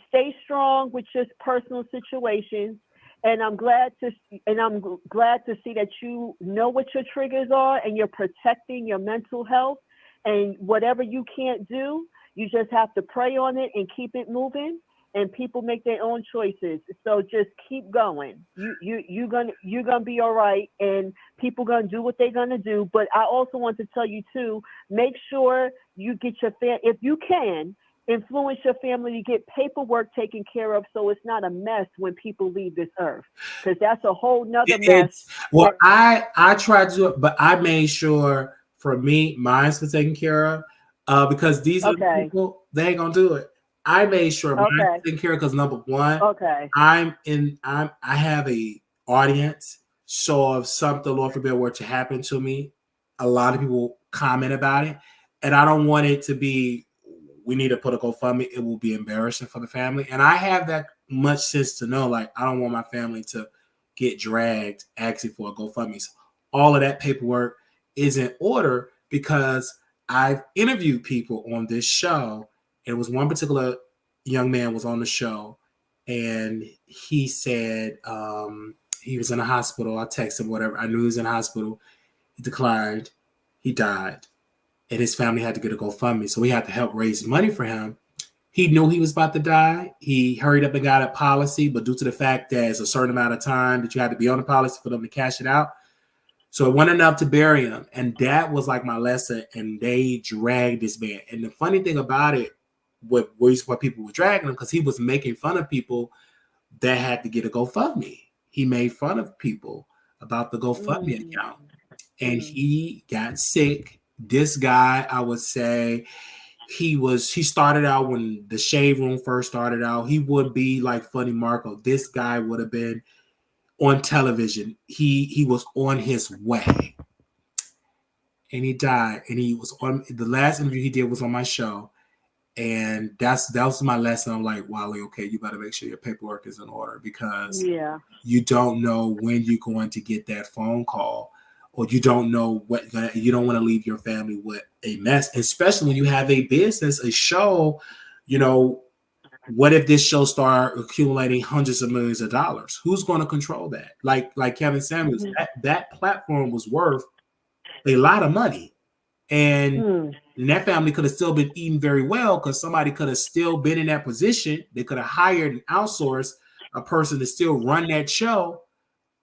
stay strong with your personal situations, and I'm glad to see that you know what your triggers are and you're protecting your mental health. And whatever you can't do, you just have to pray on it and keep it moving. And people make their own choices. So just keep going. You're gonna be all right, and people gonna do what they're gonna do. But I also want to tell you too, make sure you get your if you can, influence your family to get paperwork taken care of so it's not a mess when people leave this earth, because that's a whole nother mess. Well, I tried to do it, but I made sure for me, mine's was taken care of, because these are the people, they ain't gonna do it. I made sure mine's was taken care of because number one, I have a audience, so if something, Lord forbid, were to happen to me, a lot of people comment about it, and I don't want it to be, we need to put a GoFundMe. It will be embarrassing for the family. And I have that much sense to know, like, I don't want my family to get dragged actually for a GoFundMe. So all of that paperwork is in order because I've interviewed people on this show. It was one particular young man was on the show, and he said he was in a hospital. I texted him, whatever. I knew he was in a hospital. He declined. He died. And his family had to get a GoFundMe. So we had to help raise money for him. He knew he was about to die. He hurried up and got a policy, but due to the fact that it's a certain amount of time that you had to be on the policy for them to cash it out. So it wasn't enough to bury him. And that was like my lesson. And they dragged this man. And the funny thing about it, what people were dragging him, because he was making fun of people that had to get a GoFundMe. He made fun of people about the GoFundMe account. And he got sick. This guy, I would say, he started out when the Shade Room first started out. He would be like Funny Marco. This guy would have been on television. He was on his way. And he died. And he was on the last interview he did was on my show. And that was my lesson. I'm like, Wally, okay, you better make sure your paperwork is in order, because you don't know when you're going to get that phone call. Or you don't know you don't want to leave your family with a mess, especially when you have a business, a show. You know, what if this show start accumulating hundreds of millions of dollars? Who's going to control that? Like Kevin Samuels, that platform was worth a lot of money, and that family could have still been eating very well because somebody could have still been in that position. They could have hired and outsourced a person to still run that show.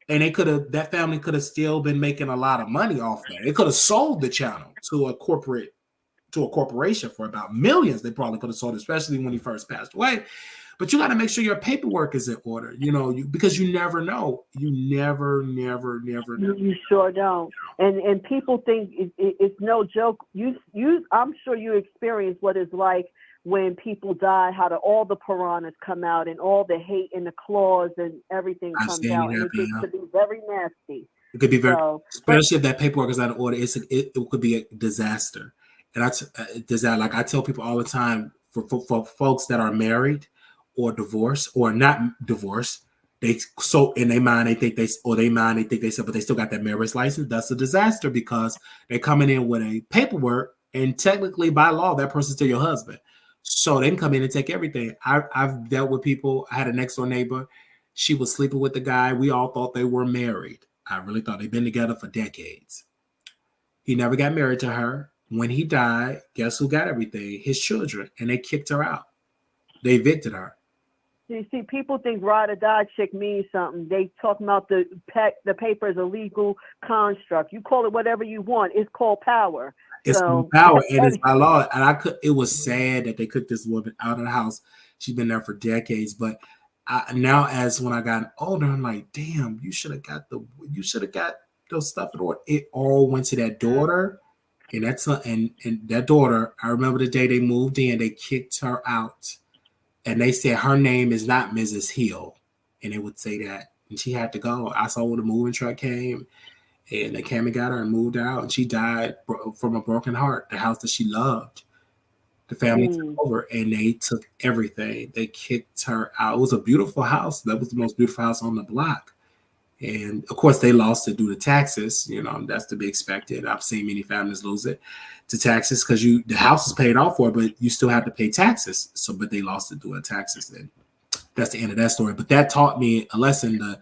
And that family could have still been making a lot of money off that. They could have sold the channel to a corporation for about millions. They probably could have sold, especially when he first passed away. But you got to make sure your paperwork is in order, because you never know. You never know. You sure don't. And people think it's no joke. I'm sure you experience what it's like when people die, how all the piranhas come out and all the hate and the claws and everything comes out. And it gets to be very nasty. It could be very, especially if that paperwork is out of order. It could be a disaster. And like I tell people all the time, for folks that are married or divorced or not divorced, in their mind they think they said, but they still got that marriage license. That's a disaster because they're coming in with a paperwork, and technically by law that person's still your husband. So they can come in and take everything. I've dealt with people. I had a next door neighbor. She was sleeping with the guy. We all thought they were married. I really thought they'd been together for decades. He never got married to her. When he died, guess who got everything? His children. And they kicked her out. They evicted her. You see, people think ride or die chick means something. They talk about the paper is a legal construct. You call it whatever you want. It's called power. It's power, and it's by law. And it was sad that they kicked this woman out of the house. She's been there for decades. But now, as when I got older, I'm like, damn, you should have got those stuff in order. It all went to that daughter, and that daughter. I remember the day they moved in, they kicked her out, and they said her name is not Mrs. Hill, and they would say that, and she had to go. I saw when the moving truck came. And they came and got her and moved out, and she died from a broken heart. The house that she loved, the family took over, and they took everything. They kicked her out. It was a beautiful house. That was the most beautiful house on the block. And of course, they lost it due to taxes. That's to be expected. I've seen many families lose it to taxes because the house is paid off for, but you still have to pay taxes. But they lost it due to taxes then. that's the end of that story. But that taught me a lesson to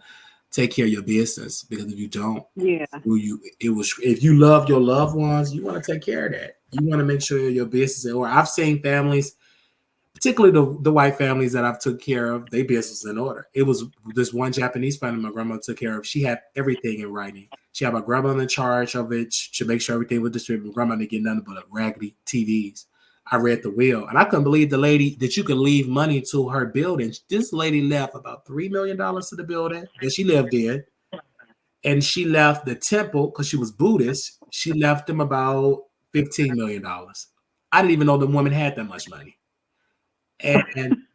take care of your business, because if you don't, if you love your loved ones, you want to take care of that. You want to make sure your business. Or I've seen families, particularly the white families that I've took care of, their business in order. It was this one Japanese family my grandma took care of. She had everything in writing. She had my grandmother in charge of it. She make sure everything was distributed. My grandma didn't get nothing but raggedy TVs. I read the will, and I couldn't believe the lady that you could leave money to her building. This lady left about $3 million to the building that she lived in, and she left the temple, because she was Buddhist. She left them about $15 million. I didn't even know the woman had that much money. And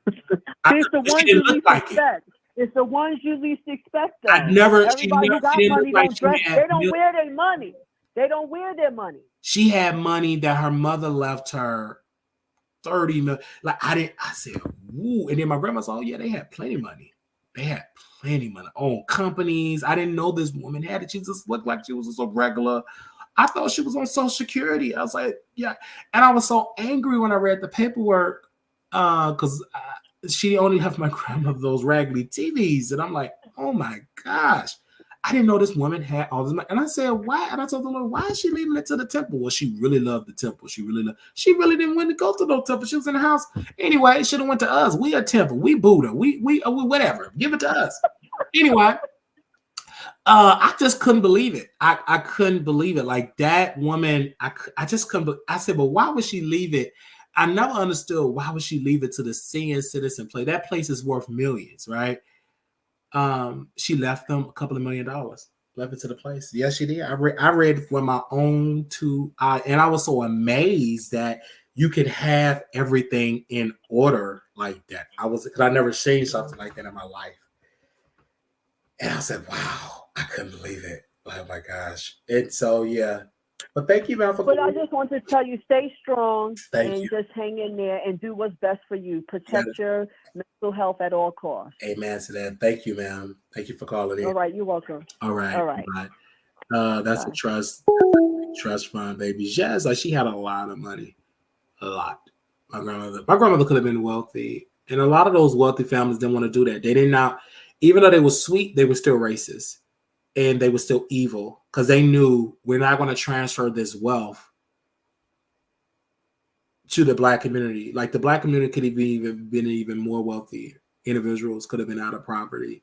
it's the ones you least expect. It's the ones you least expect. Everybody who got money don't dress. They don't wear their money. They don't wear their money. She had money that her mother left her, 30 million. Like I said, woo. And then my grandma said, oh yeah, they had plenty of money. They had plenty of money. Own companies. I didn't know this woman had it. She just looked like she was just a regular. I thought she was on Social Security. I was like, yeah. And I was so angry when I read the paperwork, because she only left my grandmother those raggedy TVs. And I'm like, oh my gosh. I didn't know this woman had all this money. And I said, why? And I told the Lord, why is she leaving it to the temple? Well, she really loved the temple. She really didn't want to go to no temple. She was in the house. Anyway, it should have went to us. We a temple. We Buddha. We whatever. Give it to us. Anyway, I just couldn't believe it. I couldn't believe it. Like that woman, I just couldn't. I said, but why would she leave it? I never understood why would she leave it to the senior citizen place. That place is worth millions, right? She left them a couple of $1 million, left it to the place. Yes, she did. I read with my own two eyes, and I was so amazed that you could have everything in order like that. Because I never seen something like that in my life. And I said, wow, I couldn't believe it. Oh my gosh. And so, yeah. But thank you, man. But I just want to tell you, stay strong and just hang in there and do what's best for you. Protect your mental health at all costs. Amen to that. Thank you, ma'am. Thank you for calling in. All right, you're welcome. All right. That's a trust fund, baby. Yes, like she had a lot of money. A lot. My grandmother could have been wealthy. And a lot of those wealthy families didn't want to do that. They did not, even though they were sweet, they were still racist. And they were still evil, because they knew we're not going to transfer this wealth to the Black community. Like the Black community could have been even more wealthy. Individuals could have been out of poverty,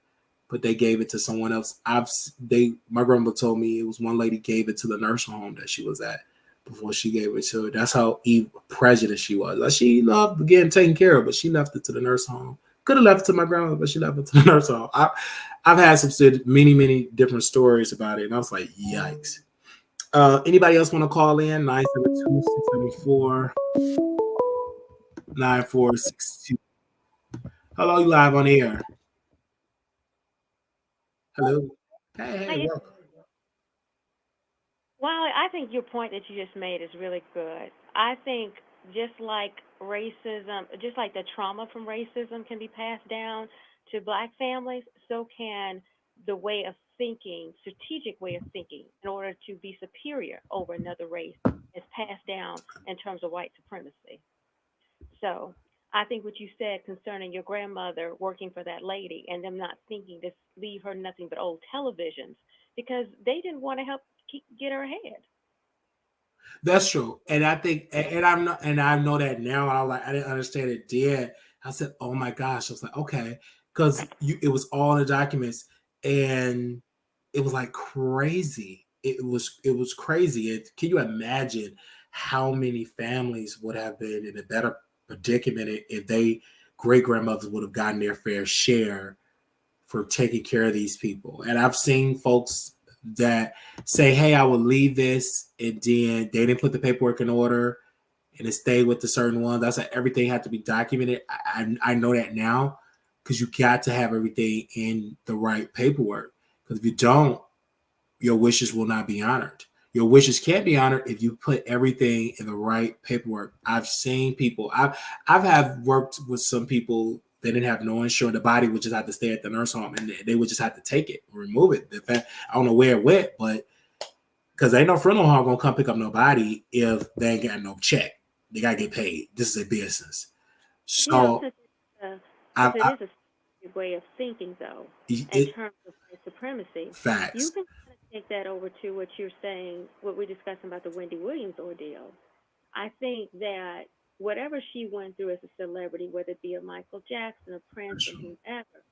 but they gave it to someone else. My grandma told me it was one lady gave it to the nursing home that she was at before she gave it to her. That's how prejudiced she was. Like she loved getting taken care of, but she left it to the nursing home. Could have left it to my grandmother, but she left it to the nursing home. I've had many different stories about it, and I was like, yikes. Anybody else want to call in? 972-674-9462. Hello, you live on air. Hello. Hey, welcome. Well, I think your point that you just made is really good. I think just like racism, just like the trauma from racism can be passed down to Black families, so can the way of thinking, strategic way of thinking, in order to be superior over another race, is passed down in terms of white supremacy. So I think what you said concerning your grandmother working for that lady and them not thinking to leave her nothing but old televisions, because they didn't want to help get her ahead. That's true, and I think, and I know that now. I didn't understand it then. I said, "Oh my gosh!" I was like, "Okay," because it was all in the documents, and it was like crazy. It was crazy. Can you imagine how many families would have been in a better predicament if they great grandmothers would have gotten their fair share for taking care of these people? And I've seen folks that say, hey, I will leave this, and then they didn't put the paperwork in order and it stayed with the certain ones. That's like everything had to be documented. I know that now, because you got to have everything in the right paperwork, because if you don't, your wishes will not be honored. Your wishes can't be honored if you put everything in the right paperwork. I've seen people, I've have worked with some people. They didn't have no insurance. The body would just have to stay at the nursing home, and they would just have to take it, remove it. I don't know where it went, but because ain't no funeral home gonna come pick up nobody if they ain't got no check. They gotta get paid. This is a business. So it is a way of thinking, though, in It, terms of white supremacy. You facts. can kind of take that over to what you're saying, what we're discussing about the Wendy Williams ordeal. I think that whatever she went through as a celebrity, whether it be a Michael Jackson, a For Prince, or sure. whomever,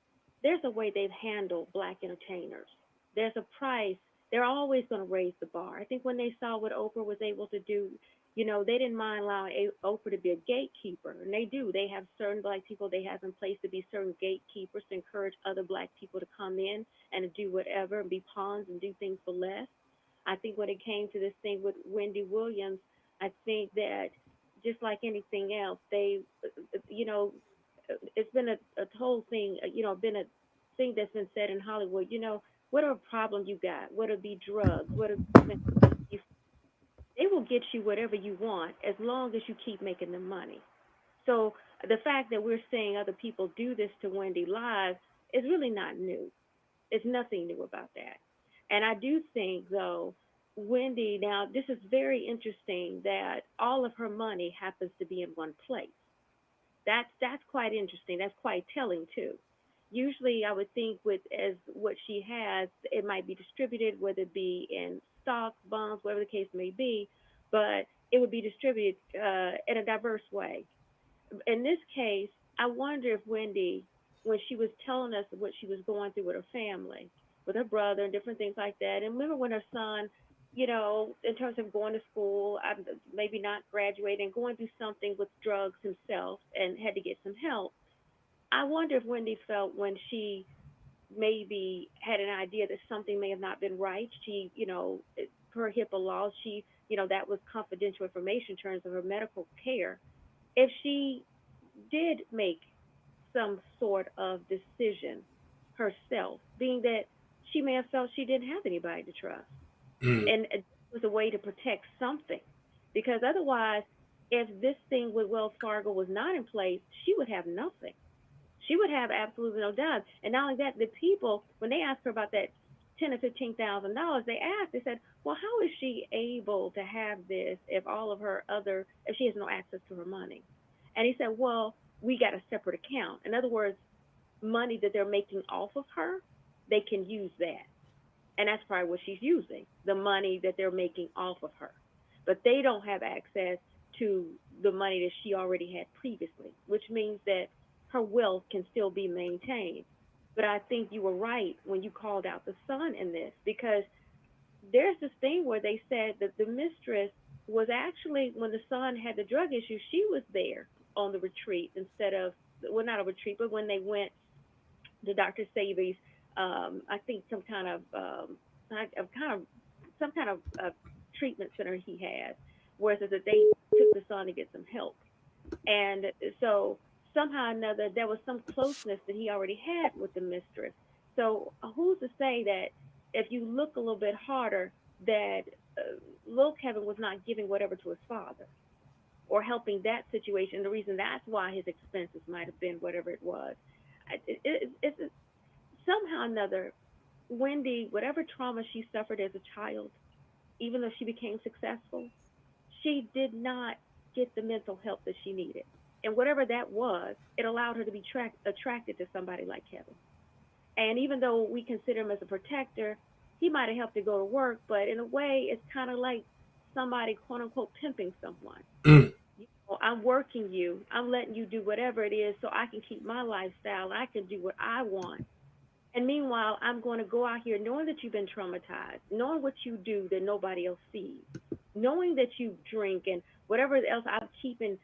there's a way they've handled black entertainers. There's a price. They're always going to raise the bar. I think when they saw what Oprah was able to do, they didn't mind allowing Oprah to be a gatekeeper, and they do. They have certain black people they have in place to be certain gatekeepers to encourage other black people to come in and to do whatever and be pawns and do things for less. I think when it came to this thing with Wendy Williams, I think that just like anything else, you know, it's been a whole thing, been a thing that's been said in Hollywood. Whatever problem you got, whether it be drugs, whether they will get you whatever you want as long as you keep making them money. So the fact that we're seeing other people do this to Wendy live is really not new. It's nothing new about that. And I do think, though, Wendy, now this is very interesting that all of her money happens to be in one place. That's quite interesting. That's quite telling too. Usually, I would think with as what she has, it might be distributed, whether it be in stocks, bonds, whatever the case may be, but it would be distributed in a diverse way. In this case, I wonder if Wendy, when she was telling us what she was going through with her family, with her brother and different things like that, and remember when her son, in terms of going to school, maybe not graduating, going through something with drugs himself and had to get some help. I wonder if Wendy felt when she maybe had an idea that something may have not been right. She, per HIPAA laws, that was confidential information in terms of her medical care. If she did make some sort of decision herself, being that she may have felt she didn't have anybody to trust. Mm, And it was a way to protect something. Because otherwise, if this thing with Wells Fargo was not in place, she would have nothing. She would have absolutely no job. And not only that, the people, when they asked her about that $10,000 or $15,000, they asked, they said, well, how is she able to have this if she has no access to her money? And he said, well, we got a separate account. In other words, money that they're making off of her, they can use that. And that's probably what she's using, the money that they're making off of her. But they don't have access to the money that she already had previously, which means that her wealth can still be maintained. But I think you were right when you called out the son in this, because there's this thing where they said that the mistress was actually, when the son had the drug issue, she was there on the retreat instead of, well, not a retreat, but when they went to Dr. Sabi's, I think some kind of treatment center he had, where it says that they took the son to get some help. And so somehow or another, there was some closeness that he already had with the mistress. So who's to say that if you look a little bit harder, that little Kevin was not giving whatever to his father or helping that situation? The reason that's why his expenses might have been whatever it was. It's somehow or another, Wendy, whatever trauma she suffered as a child, even though she became successful, she did not get the mental help that she needed. And whatever that was, it allowed her to be attracted to somebody like Kevin. And even though we consider him as a protector, he might have helped her go to work, but in a way, it's kind of like somebody, quote unquote, pimping someone. mm, I'm working you, I'm letting you do whatever it is so I can keep my lifestyle and I can do what I want. And meanwhile, I'm going to go out here knowing that you've been traumatized, knowing what you do that nobody else sees, knowing that you drink and whatever else I'm keeping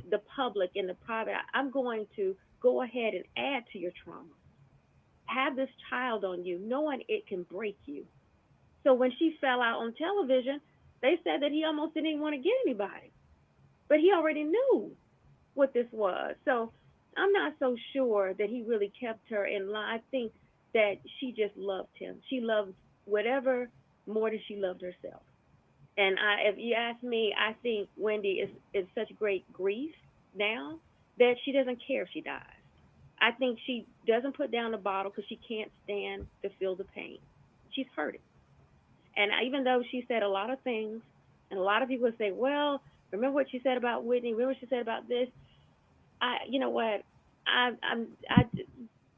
the public and the private. I'm going to go ahead and add to your trauma. Have this child on you, knowing it can break you. So when she fell out on television, they said that he almost didn't even want to get anybody, but he already knew what this was. So I'm not so sure that he really kept her in line. I think that she just loved him. She loved whatever more than she loved herself. And if you ask me, I think Wendy is such great grief now that she doesn't care if she dies. I think she doesn't put down the bottle because she can't stand to feel the pain. She's hurting. And even though she said a lot of things, and a lot of people say, well, remember what she said about Whitney, remember what she said about this, you know what, I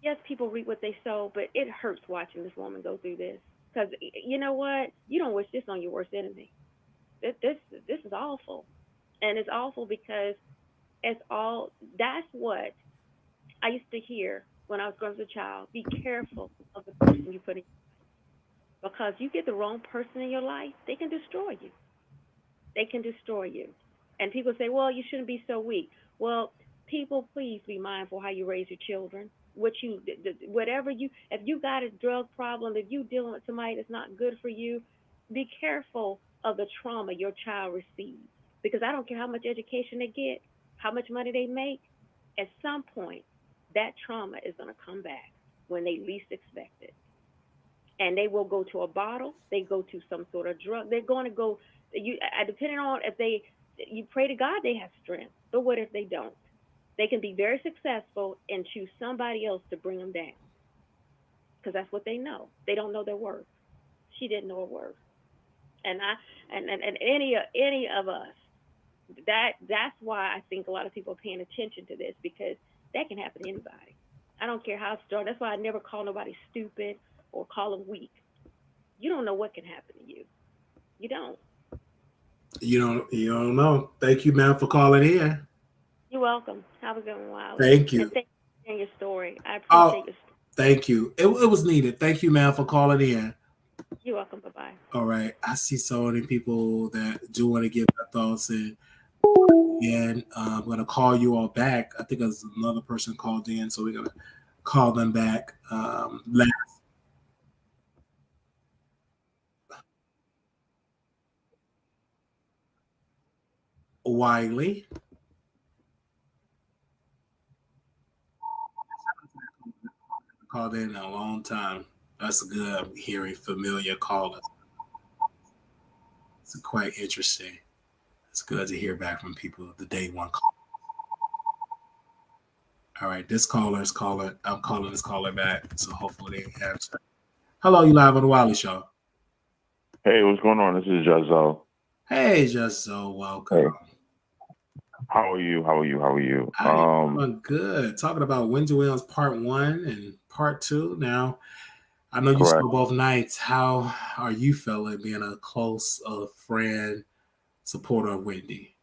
yes, people people reap what they sow, but it hurts watching this woman go through this. Because you know what? You don't wish this on your worst enemy. This is awful, and it's awful because it's all. That's what I used to hear when I was growing up as a child. Be careful of the person you put in, because you get the wrong person in your life, they can destroy you. They can destroy you. And people say, well, you shouldn't be so weak. Well, people, please be mindful how you raise your children. Whatever if you got a drug problem, if you dealing with somebody that's not good for you, be careful of the trauma your child receives. Because I don't care how much education they get, how much money they make, at some point, that trauma is going to come back when they least expect it. And they will go to a bottle, they go to some sort of drug. They're going to go, depending on you pray to God they have strength, but what if they don't? They can be very successful and choose somebody else to bring them down, because that's what they know. They don't know their worth. She didn't know her worth, and any of us. That's why I think a lot of people are paying attention to this, because that can happen to anybody. I don't care how strong. That's why I never call nobody stupid or call them weak. You don't know what can happen to you. You don't. You don't know. Thank you, ma'am, for calling in. You're welcome. Have a good one, Wiley. Thank you. And thank you for sharing your story. I appreciate your story. Thank you. It was needed. Thank you, ma'am, for calling in. You're welcome. Bye-bye. All right. I see so many people that do want to give their thoughts in. And I'm going to call you all back. I think there's another person called in, so we're going to call them back. Wiley. Called in a long time. That's good. I'm hearing familiar callers. It's quite interesting. It's good to hear back from people. The day one call. All right, this caller's caller. I'm calling this caller back, so hopefully they answer. Hello, you live on the Wiley Show. Hey, what's going on? This is Jazzo. Hey, Jazzo, welcome. Hey. How are you? I'm good. Talking about Wendy Williams Part 1 and Part 2 now. I know you saw both nights. How are you feeling being a close friend, supporter of Wendy?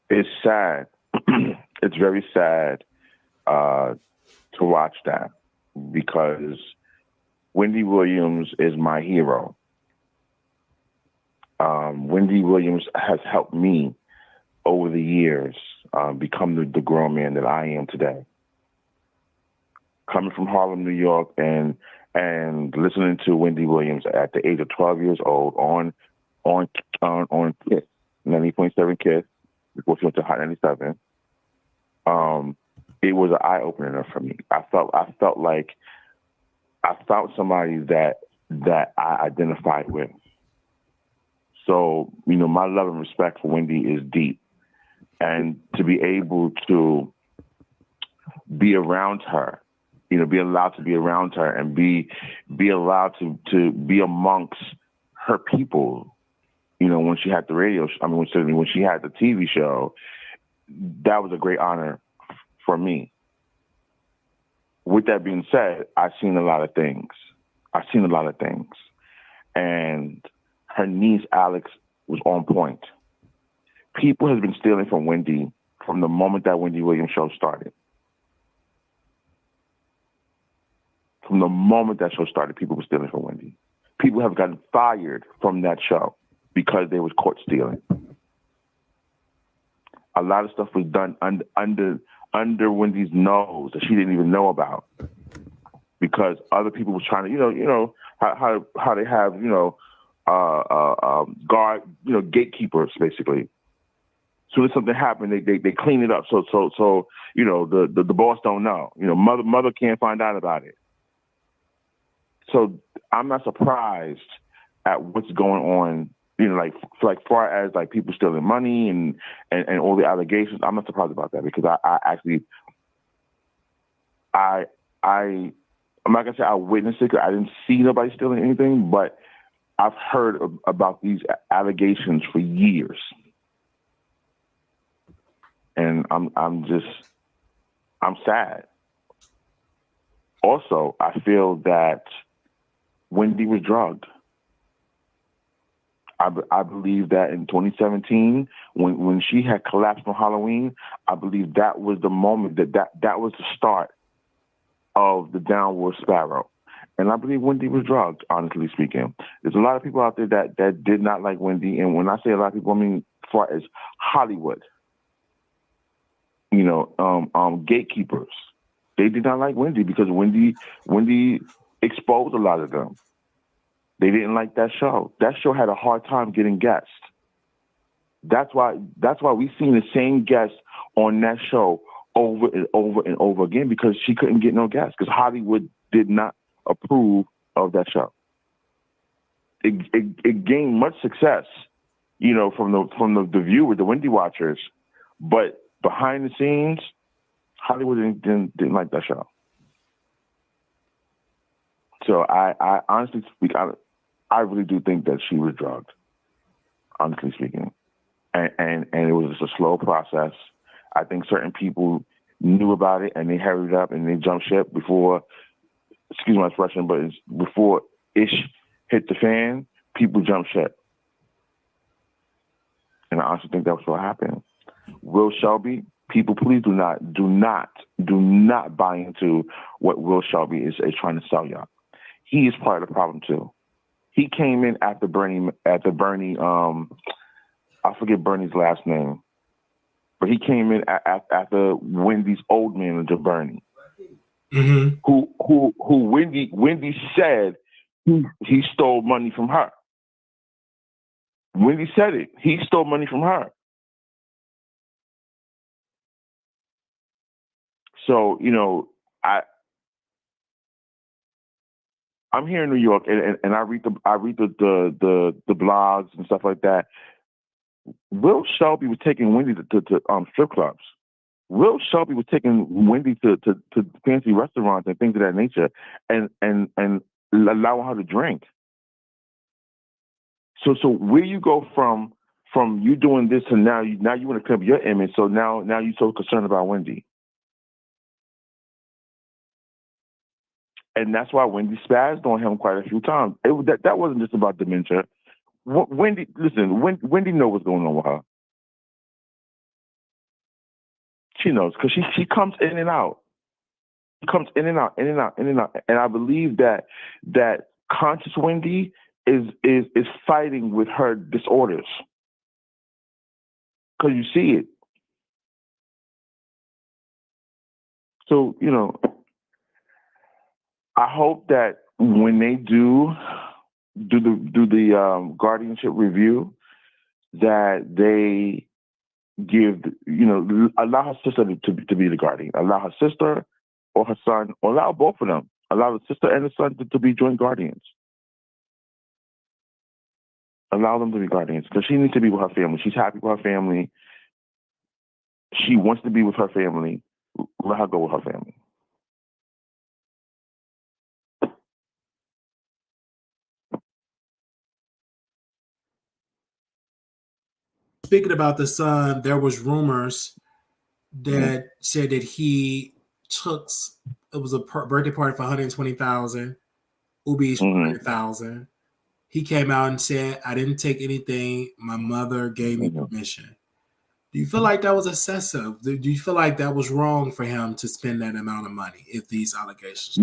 It's sad. It's very sad to watch that, because Wendy Williams is my hero. Wendy Williams has helped me over the years become the grown man that I am today. Coming from Harlem, New York, and listening to Wendy Williams at the age of 12 years old on KISS, 90.7 KISS, before she went to Hot 97. It was an eye opener for me. I felt like I found somebody that I identified with. So, my love and respect for Wendy is deep. And to be able to be around her, be allowed to be around her and be allowed to be amongst her people, when she had the radio, when she had the TV show, that was a great honor for me. With that being said, I've seen a lot of things. And her niece, Alex, was on point. People have been stealing from Wendy from the moment that Wendy Williams show started. From the moment that show started, people were stealing from Wendy. People have gotten fired from that show because they was caught stealing. A lot of stuff was done under Wendy's nose that she didn't even know about, because other people was trying to, how they have, guard, gatekeepers, basically. As soon as something happened, they clean it up. So the boss don't know. Mother can't find out about it. So I'm not surprised at what's going on. Like far as like people stealing money and all the allegations, I'm not surprised about that, because I'm not gonna say I witnessed it. I didn't see nobody stealing anything, but I've heard about these allegations for years, and I'm I'm sad. Also, I feel that Wendy was drugged. I believe that in 2017, when she had collapsed on Halloween, I believe that was the moment that was the start of the downward spiral. And I believe Wendy was drugged, honestly speaking. There's a lot of people out there that did not like Wendy. And when I say a lot of people, I mean as far as Hollywood, gatekeepers. They did not like Wendy because Wendy exposed a lot of them. They didn't like that show. That show had a hard time getting guests. That's why we've seen the same guests on that show over and over and over again, because she couldn't get no guests, because Hollywood did not approve of that show. It gained much success, from the viewers, the Wendy watchers, but behind the scenes, Hollywood didn't like that show. So I honestly speak, I really do think that she was drugged, honestly speaking. And it was just a slow process. I think certain people knew about it and they hurried up and they jumped ship before, excuse my expression, but before ish hit the fan, people jumped ship. And I honestly think that's what happened. Will Shelby, people, please do not buy into what Will Shelby is trying to sell y'all. He is part of the problem too. He came in after Bernie, I forget Bernie's last name, but he came in after Wendy's old manager, Bernie, mm-hmm. who Wendy said he stole money from her. Wendy said it. He stole money from her. So, I'm here in New York, and I read the blogs and stuff like that. Will Shelby was taking Wendy to strip clubs. Will Shelby was taking Wendy to fancy restaurants and things of that nature, and allowing her to drink. So where you go from you doing this to now you want to clean up your image. So now you're so concerned about Wendy. And that's why Wendy spazzed on him quite a few times. That wasn't just about dementia. Wendy knows what's going on with her. She knows, because she comes in and out. She comes in and out, in and out, in and out. And I believe that conscious Wendy is fighting with her disorders. Because you see it. So, I hope that when they do the guardianship review, that they give, allow her sister to be the guardian, allow her sister or her son, or allow both of them, allow the sister and the son to be joint guardians. Allow them to be guardians, because she needs to be with her family. She's happy with her family. She wants to be with her family. Let her go with her family. Speaking about the son, there was rumors that said that he took, it was a birthday party for $120,000, Ubi's for $100,000. He came out and said, "I didn't take anything. My mother gave me permission." Do you feel like that was excessive? Do you feel like that was wrong for him to spend that amount of money if these allegations?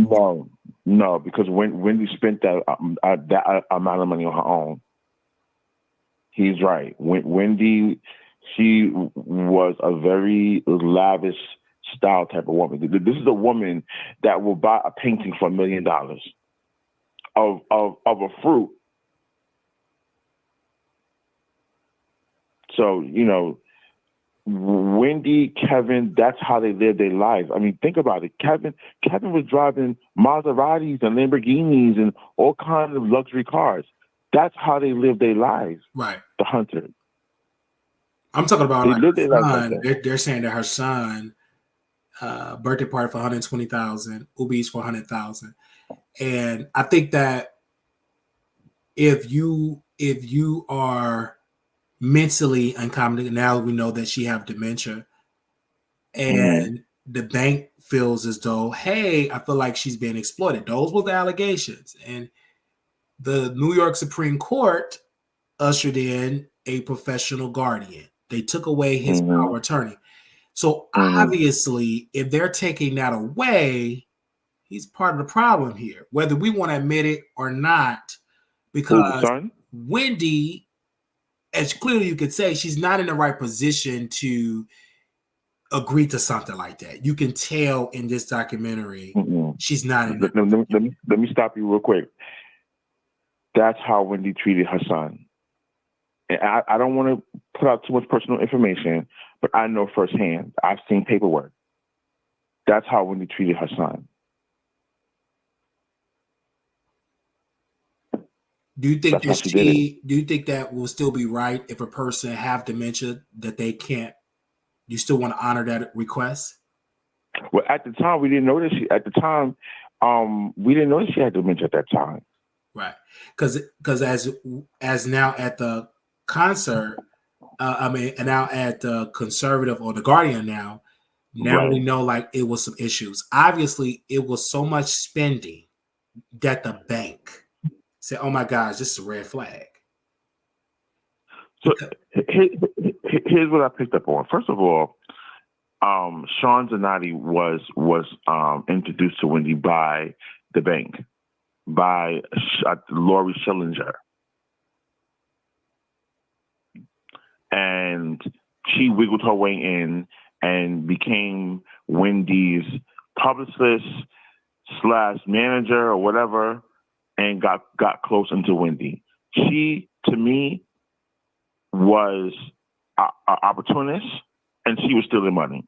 No, because Wendy spent that amount of money on her own. He's right. Wendy, she was a very lavish style type of woman. This is a woman that will buy a painting for $1 million of a fruit. So, Wendy, Kevin, that's how they live their lives. I mean, think about it. Kevin was driving Maseratis and Lamborghinis and all kinds of luxury cars. That's how they live their lives. Right. The hunter. I'm talking about her son. They're saying that her son birthday party for $120,000, Ubi's for $100,000. And I think that if you are mentally uncompetent, now we know that she have dementia, and the bank feels as though, hey, I feel like she's being exploited. Those were the allegations. And the New York Supreme Court ushered in a professional guardian. They took away his power of attorney. So obviously, if they're taking that away, he's part of the problem here, whether we want to admit it or not, because Wendy, as clearly you could say, she's not in the right position to agree to something like that. You can tell in this documentary, she's not in let me stop you real quick. That's how Wendy treated her son. And I don't want to put out too much personal information, but I know firsthand. I've seen paperwork. That's how Wendy treated her son. Do you think do you think that will still be right if a person have dementia that they can't? You still want to honor that request? Well, at the time we didn't know that she. At the time, we didn't know that she had dementia at that time. Right, because as now at the concert, and now at the Conservative or the Guardian now we know like it was some issues. Obviously, it was so much spending that the bank said, "Oh my gosh, this is a red flag." So here's what I picked up on. First of all, Sean Zanotti was introduced to Wendy by the bank, by Lori Schillinger. And she wiggled her way in and became Wendy's publicist / manager or whatever, and got close into Wendy. She, to me, was an opportunist, and she was stealing money.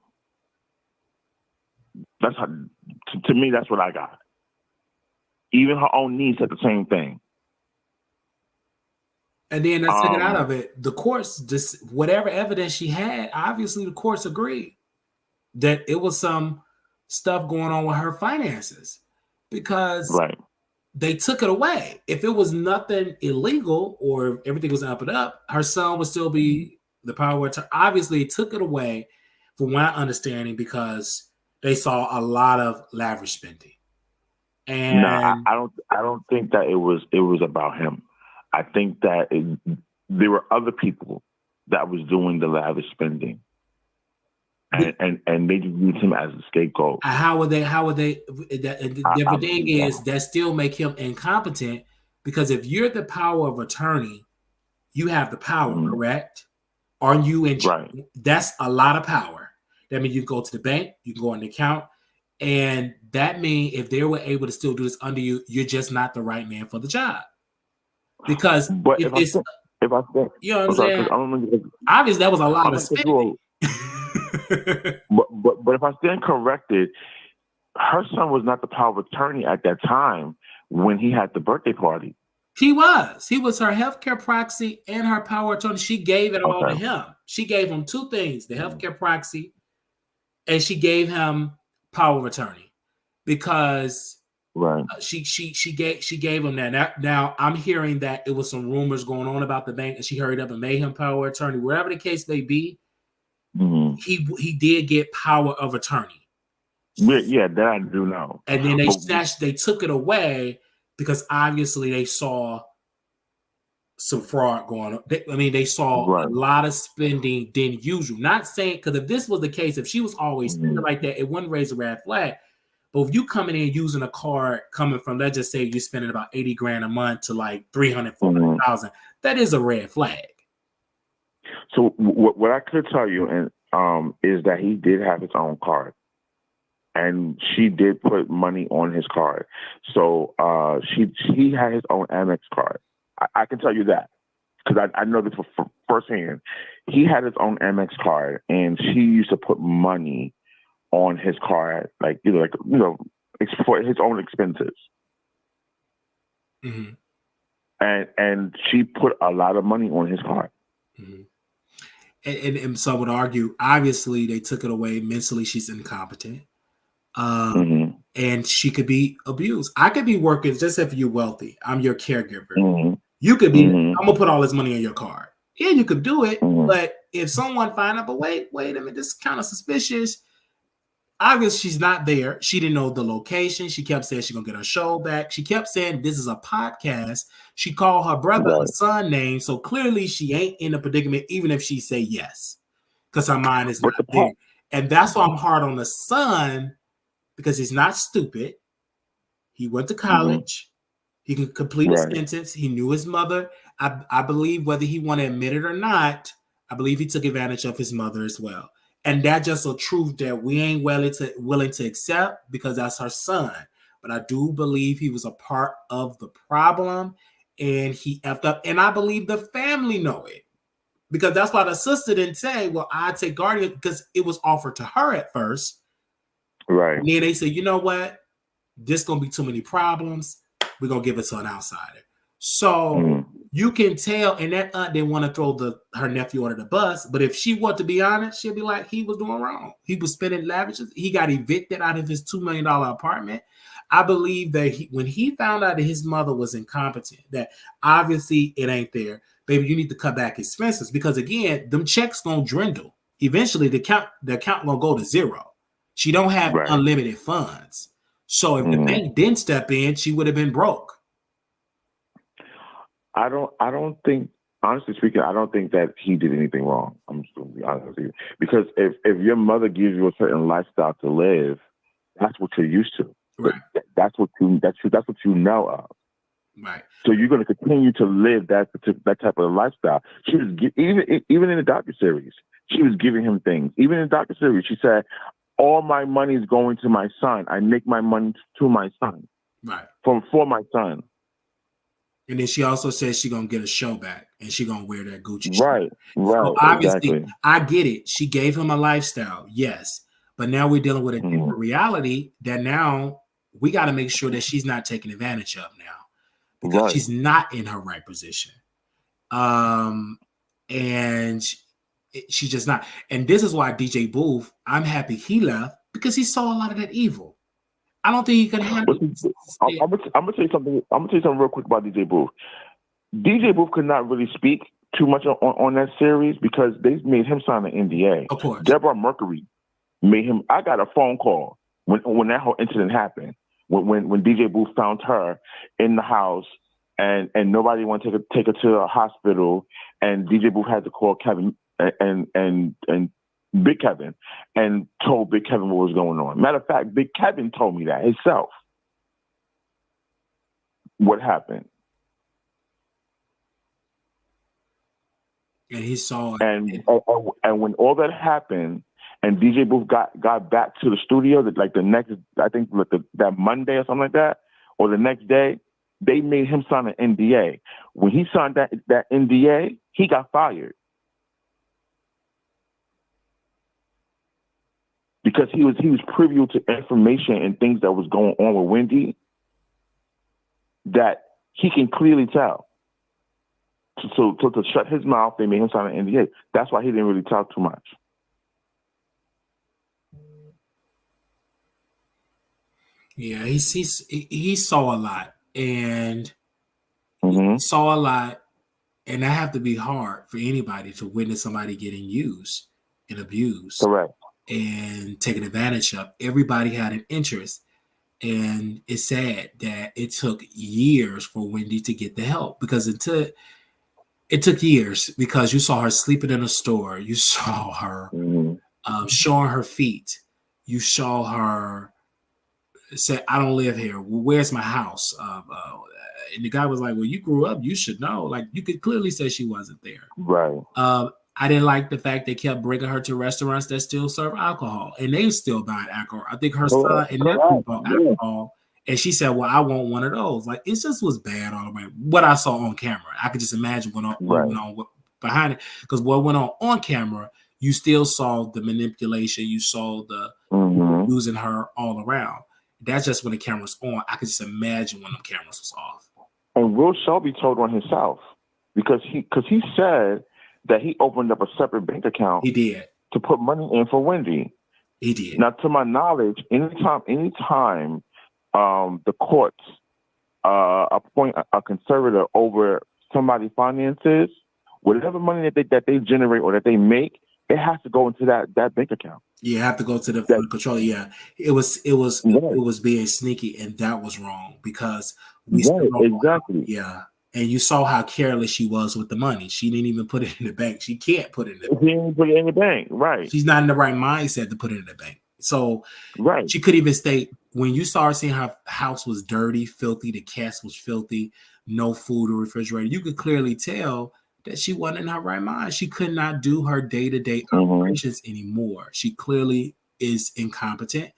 That's how, to me, that's what I got. Even her own niece said the same thing. And then let's take it out of it. The courts, just whatever evidence she had, obviously the courts agreed that it was some stuff going on with her finances because they took it away. If it was nothing illegal or everything was up and up, her son would still be the power to obviously took it away from my understanding because they saw a lot of lavish spending. And no, I don't think that it was about him. I think that there were other people that was doing the lavish spending, and they just used him as a scapegoat. How would they? The thing is that still make him incompetent because if you're the power of attorney, you have the power, correct? Aren't you in? Right. That's a lot of power. That means you go to the bank, you can go on the account, and that means if they were able to still do this under you, you're just not the right man for the job. Because but if I think, you know what I'm saying? Obviously, that was a lot of spending. but if I stand corrected, her son was not the power of attorney at that time when he had the birthday party. He was her healthcare proxy and her power of attorney. She gave it all to him. She gave him two things: the healthcare proxy, and she gave him power of attorney because. Right. She gave him that. Now I'm hearing that it was some rumors going on about the bank, and she hurried up and made him power of attorney. Wherever the case may be, he did get power of attorney. Yeah, that I do know. And then they took it away because obviously they saw some fraud going on. They saw a lot of spending than usual. Not saying because if this was the case, if she was always spending like that, it wouldn't raise a red flag. But if you coming in using a card coming from, let's just say you're spending about $80,000 a month to like 300, 400,000, that is a red flag. So what I could tell you is that he did have his own card, and she did put money on his card. So he had his own Amex card. I can tell you that because I know this for firsthand. He had his own Amex card, and she used to put money on his card, for his own expenses. And she put a lot of money on his card. And some would argue, obviously, they took it away. Mentally, she's incompetent. And she could be abused. I could be working, just if you're wealthy, I'm your caregiver. You could be, I'm going to put all this money on your card. Yeah, you could do it. But if someone find out, but wait a minute, this is kind of suspicious. obviously she's not there. She didn't know the location. She kept saying she's gonna get her show back. She kept saying this is a podcast. She called her brother a Right. son name, so clearly she ain't in a predicament, even if she say yes, because her mind is not But the there. part, And that's why I'm hard on the son, because he's not stupid. He went to college. He can complete a right. sentence. He knew his mother. I believe, whether he want to admit it or not, I believe he took advantage of his mother as well. And that's just a truth that we ain't willing to accept, because that's her son. But I do believe he was a part of the problem, and he effed up. And I believe the family know it, because that's why the sister didn't say, well, I take guardian, because it was offered to her at first. Right. And then they said, you know what? This gonna be too many problems. We're gonna give it to an outsider. So you can tell, and that aunt didn't want to throw her nephew under the bus. But if she wanted to be honest, she'd be like, he was doing wrong. He was spending lavishes. He got evicted out of his $2 million apartment. I believe that when he found out that his mother was incompetent, that obviously it ain't there, baby, you need to cut back expenses, because again, them checks gonna dwindle. Eventually, the account gonna go to zero. She don't have Right. unlimited funds. So if the bank didn't step in, she would have been broke. I don't think, honestly speaking, I don't think that he did anything wrong. I'm just going to be honest with you. Because if your mother gives you a certain lifestyle to live, that's what you're used to. Right. That's what you know of. Right. So you're going to continue to live that type of lifestyle. She was even in the docuseries, she was giving him things. Even in the docuseries, she said, all my money is going to my son. I make my money to my son. Right. For my son. And then she also says she's gonna get a show back, and she's gonna wear that Gucci shirt. Right. So obviously, exactly. I get it. She gave him a lifestyle, yes. But now we're dealing with a different reality that now we got to make sure that she's not taken advantage of now, because she's not in her right position. And she's just not. And this is why DJ Booth, I'm happy he left, because he saw a lot of that evil. I don't think he could handle it. I'm gonna tell you something. I'm gonna tell you something real quick about DJ Booth. DJ Booth could not really speak too much on that series because they made him sign an NDA. Of course. Deborah Mercury made him. I got a phone call when that whole incident happened. When DJ Booth found her in the house and nobody wanted to take her to a hospital, and DJ Booth had to call Kevin and Big Kevin and told Big Kevin what was going on. Matter of fact, Big Kevin told me that himself. What happened? And he saw it. And when all that happened, and DJ Booth got back to the studio, like the next, I think that Monday or something like that, or the next day, they made him sign an NDA. When he signed that NDA, he got fired. Because he was privy to information and things that was going on with Wendy that he can clearly tell. So to shut his mouth, they made him sign an NDA. That's why he didn't really talk too much. Yeah, he saw a lot, and he saw a lot, and that have to be hard for anybody to witness somebody getting used and abused. Correct. And taken advantage of. Everybody had an interest, and it's sad that it took years for Wendy to get the help, because it took years, because you saw her sleeping in a store, you saw her showing her feet, you saw her say, I don't live here, well, where's my house? And the guy was like, well, you grew up, you should know. Like, you could clearly say she wasn't there. Right. I didn't like the fact they kept bringing her to restaurants that still serve alcohol, and they still buying alcohol. I think her son and nephew bought alcohol, and she said, well, I want one of those. Like, it just was bad all the way. What I saw on camera, I could just imagine what went on behind it, because what went on camera, you still saw the manipulation, you saw the using her all around. That's just when the camera's on. I could just imagine when the cameras was off. And Will Shelby told on himself, because he said that he opened up a separate bank account. He did. To put money in for Wendy. He did. Now, to my knowledge, anytime the courts appoint a conservator over somebody's finances, whatever money that they generate or that they make, it has to go into that bank account. You have to go to the That, control. Yeah, it was being sneaky, and that was wrong because we still right, don't know how, exactly. yeah. And you saw how careless she was with the money. She didn't even put it in the bank. She can't put it in the bank. He didn't put it in the bank. Right, She's not in the right mindset to put it in the bank. So right. she could even state when you started seeing her house was dirty, filthy, the cast was filthy, no food or refrigerator, you could clearly tell that she wasn't in her right mind. She could not do her day-to-day Mm-hmm. operations anymore. She clearly is incompetent.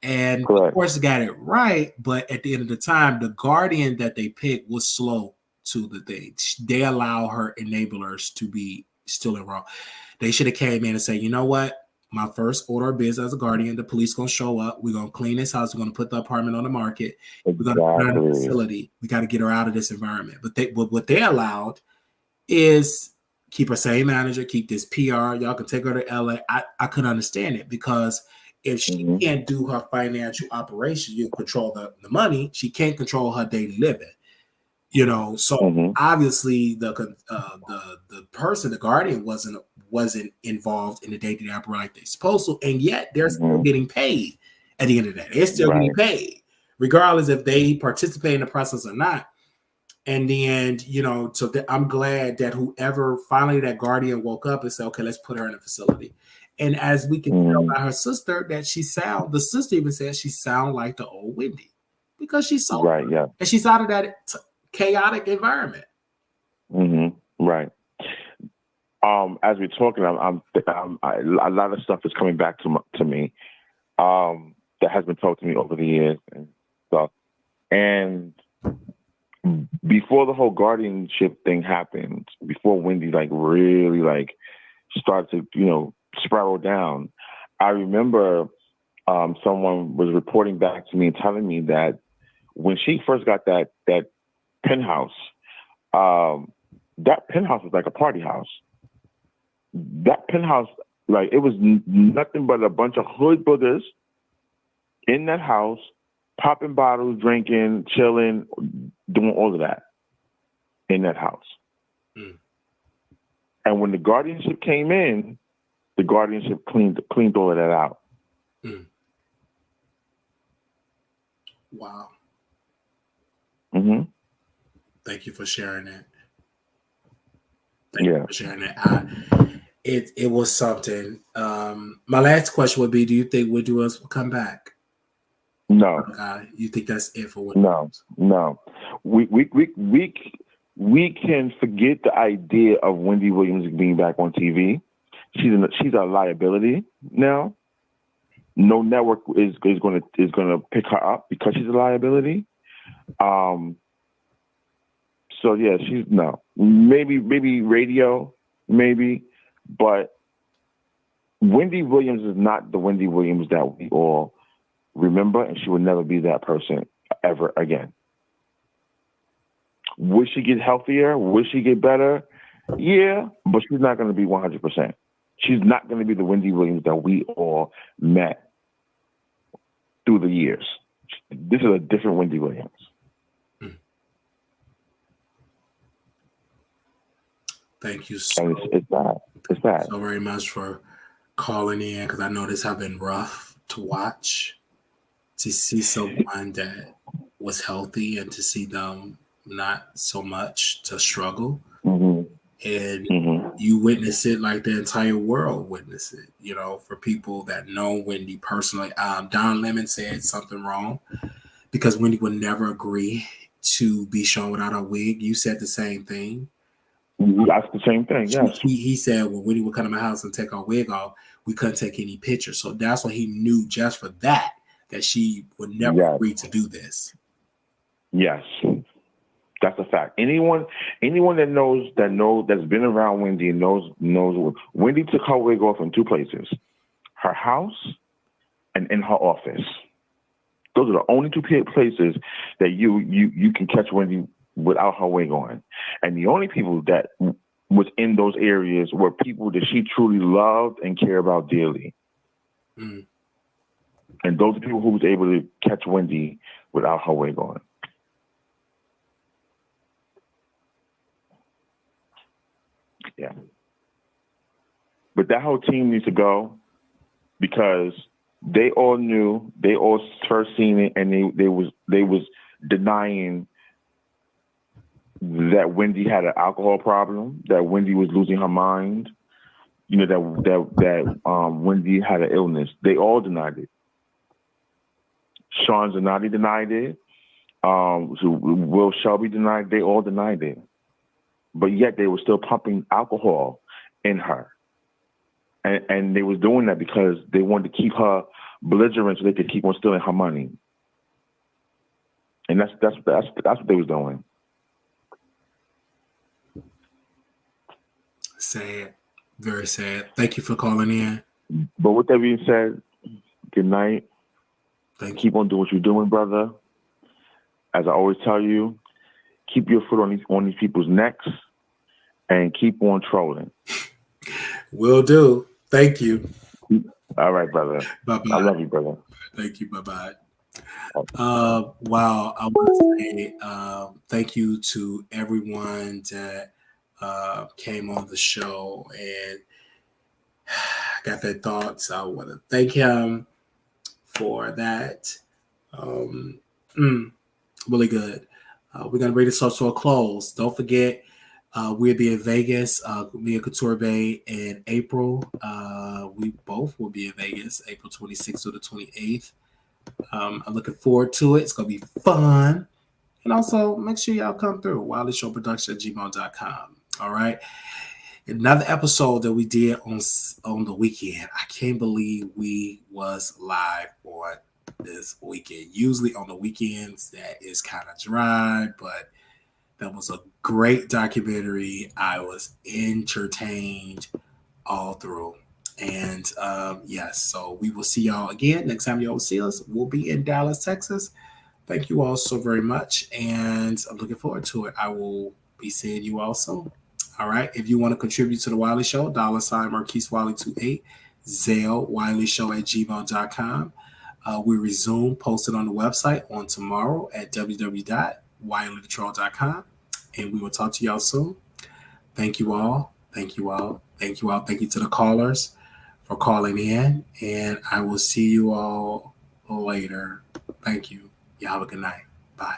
And of Correct. course, got it right, but at the end of the time, the guardian that they picked was slow to the thing. They allow her enablers to be still in wrong. They should have came in and said, you know what? My first order of business as a guardian, the police gonna show up. We're gonna clean this house. We're gonna put the apartment on the market. We're gonna put her in a Exactly. facility. We got to get her out of this environment. But what they allowed is keep her same manager, keep this PR. Y'all can take her to LA. I couldn't understand it because if she Mm-hmm. can't do her financial operation, you control the money. She can't control her daily living. So Mm-hmm. obviously the person, the guardian, wasn't involved in the day-to-day operation like they're supposed to, and yet they're still Mm-hmm. getting paid at the end of the day. They're still getting Right. paid, regardless if they participate in the process or not. And then, so I'm glad that whoever finally that guardian woke up and said, okay, let's put her in a facility. And as we can tell Mm-hmm. by her sister, that the sister even said she sound like the old Wendy because she's sober Right. Yeah. and she's out of that chaotic environment. Mm-hmm. Right. As we're talking, a lot of stuff is coming back to me. That has been told to me over the years and stuff. And before the whole guardianship thing happened, before Wendy really started to spiral down, I remember someone was reporting back to me and telling me that when she first got that penthouse, that penthouse was like a party house. That penthouse, it was nothing but a bunch of hood boogers in that house, popping bottles, drinking, chilling, doing all of that in that house. Mm. And when the guardianship came in, the guardianship cleaned all of that out. Mm. Wow. Mm-hmm. Thank you for sharing that. Yeah. For sharing that. It was something. My last question would be: do you think Wendy Williams will come back? No. You think that's it for Wendy? No. We can forget the idea of Wendy Williams being back on TV. She's a liability now. No network is going to pick her up because she's a liability. So yeah, she's no. Maybe radio, maybe, but Wendy Williams is not the Wendy Williams that we all remember, and she will never be that person ever again. Would she get healthier? Would she get better? Yeah, but she's not going to be 100%. She's not going to be the Wendy Williams that we all met through the years. This is a different Wendy Williams. Thank you so, it's bad. So very much for calling in, because I know this has been rough to watch, to see someone that was healthy and to see them not so much to struggle. Mm-hmm. And you witness it like the entire world witnessed it, for people that know Wendy personally. Don Lemon said something wrong because Wendy would never agree to be shown without a wig. You said the same thing. That's the same thing, yes. He said when Wendy would come to my house and take her wig off, we couldn't take any pictures. So that's why he knew just for that she would never agree to do this. Yes. That's a fact. Anyone that's been around Wendy and knows Wendy took her wig off in two places: her house and in her office. Those are the only two places that you can catch Wendy without her wig on. And the only people that was in those areas were people that she truly loved and cared about dearly. Mm. And those are people who was able to catch Wendy without her wig on. Yeah. But that whole team needs to go. because they all knew, they all first seen it, and they was denying that Wendy had an alcohol problem, that Wendy was losing her mind, that Wendy had an illness. They all denied it. Sean Zanotti denied it. Will Shelby denied. They all denied it. But yet they were still pumping alcohol in her. And they was doing that because they wanted to keep her belligerent so they could keep on stealing her money. And that's what they was doing. Sad. Very sad. Thank you for calling in. But with that being said, good night. Thank you. Keep on doing what you're doing, brother. As I always tell you, keep your foot on these people's necks and keep on trolling. Will do. Thank you. All right, brother. Bye-bye. I love you, brother. Thank you. Bye-bye. Wow. I want to say thank you to everyone that came on the show and got their thoughts. I want to thank him for that. Really good. We're going to bring this up to a close. Don't forget, we'll be in Vegas. Me and Couture Bay in April. We both will be in Vegas, April 26th to the 28th. I'm looking forward to it. It's going to be fun. And also, make sure y'all come through. WileyShowProduction@gmail.com. All right. Another episode that we did on the weekend. I can't believe we was live on this weekend. Usually on the weekends, that is kind of dry, but that was a great documentary. I was entertained all through. And yes, so we will see y'all again. Next time y'all see us, we'll be in Dallas, Texas. Thank you all so very much. And I'm looking forward to it. I will be seeing you all soon. All right. If you want to contribute to the Wiley Show, $ Marquise Wiley 28, Zelle WileyShow@gmail.com. We resume posted on the website on tomorrow at www.wileythetroll.com. And we will talk to y'all soon. Thank you all. Thank you all. Thank you all. Thank you to the callers for calling in. And I will see you all later. Thank you. Y'all have a good night. Bye.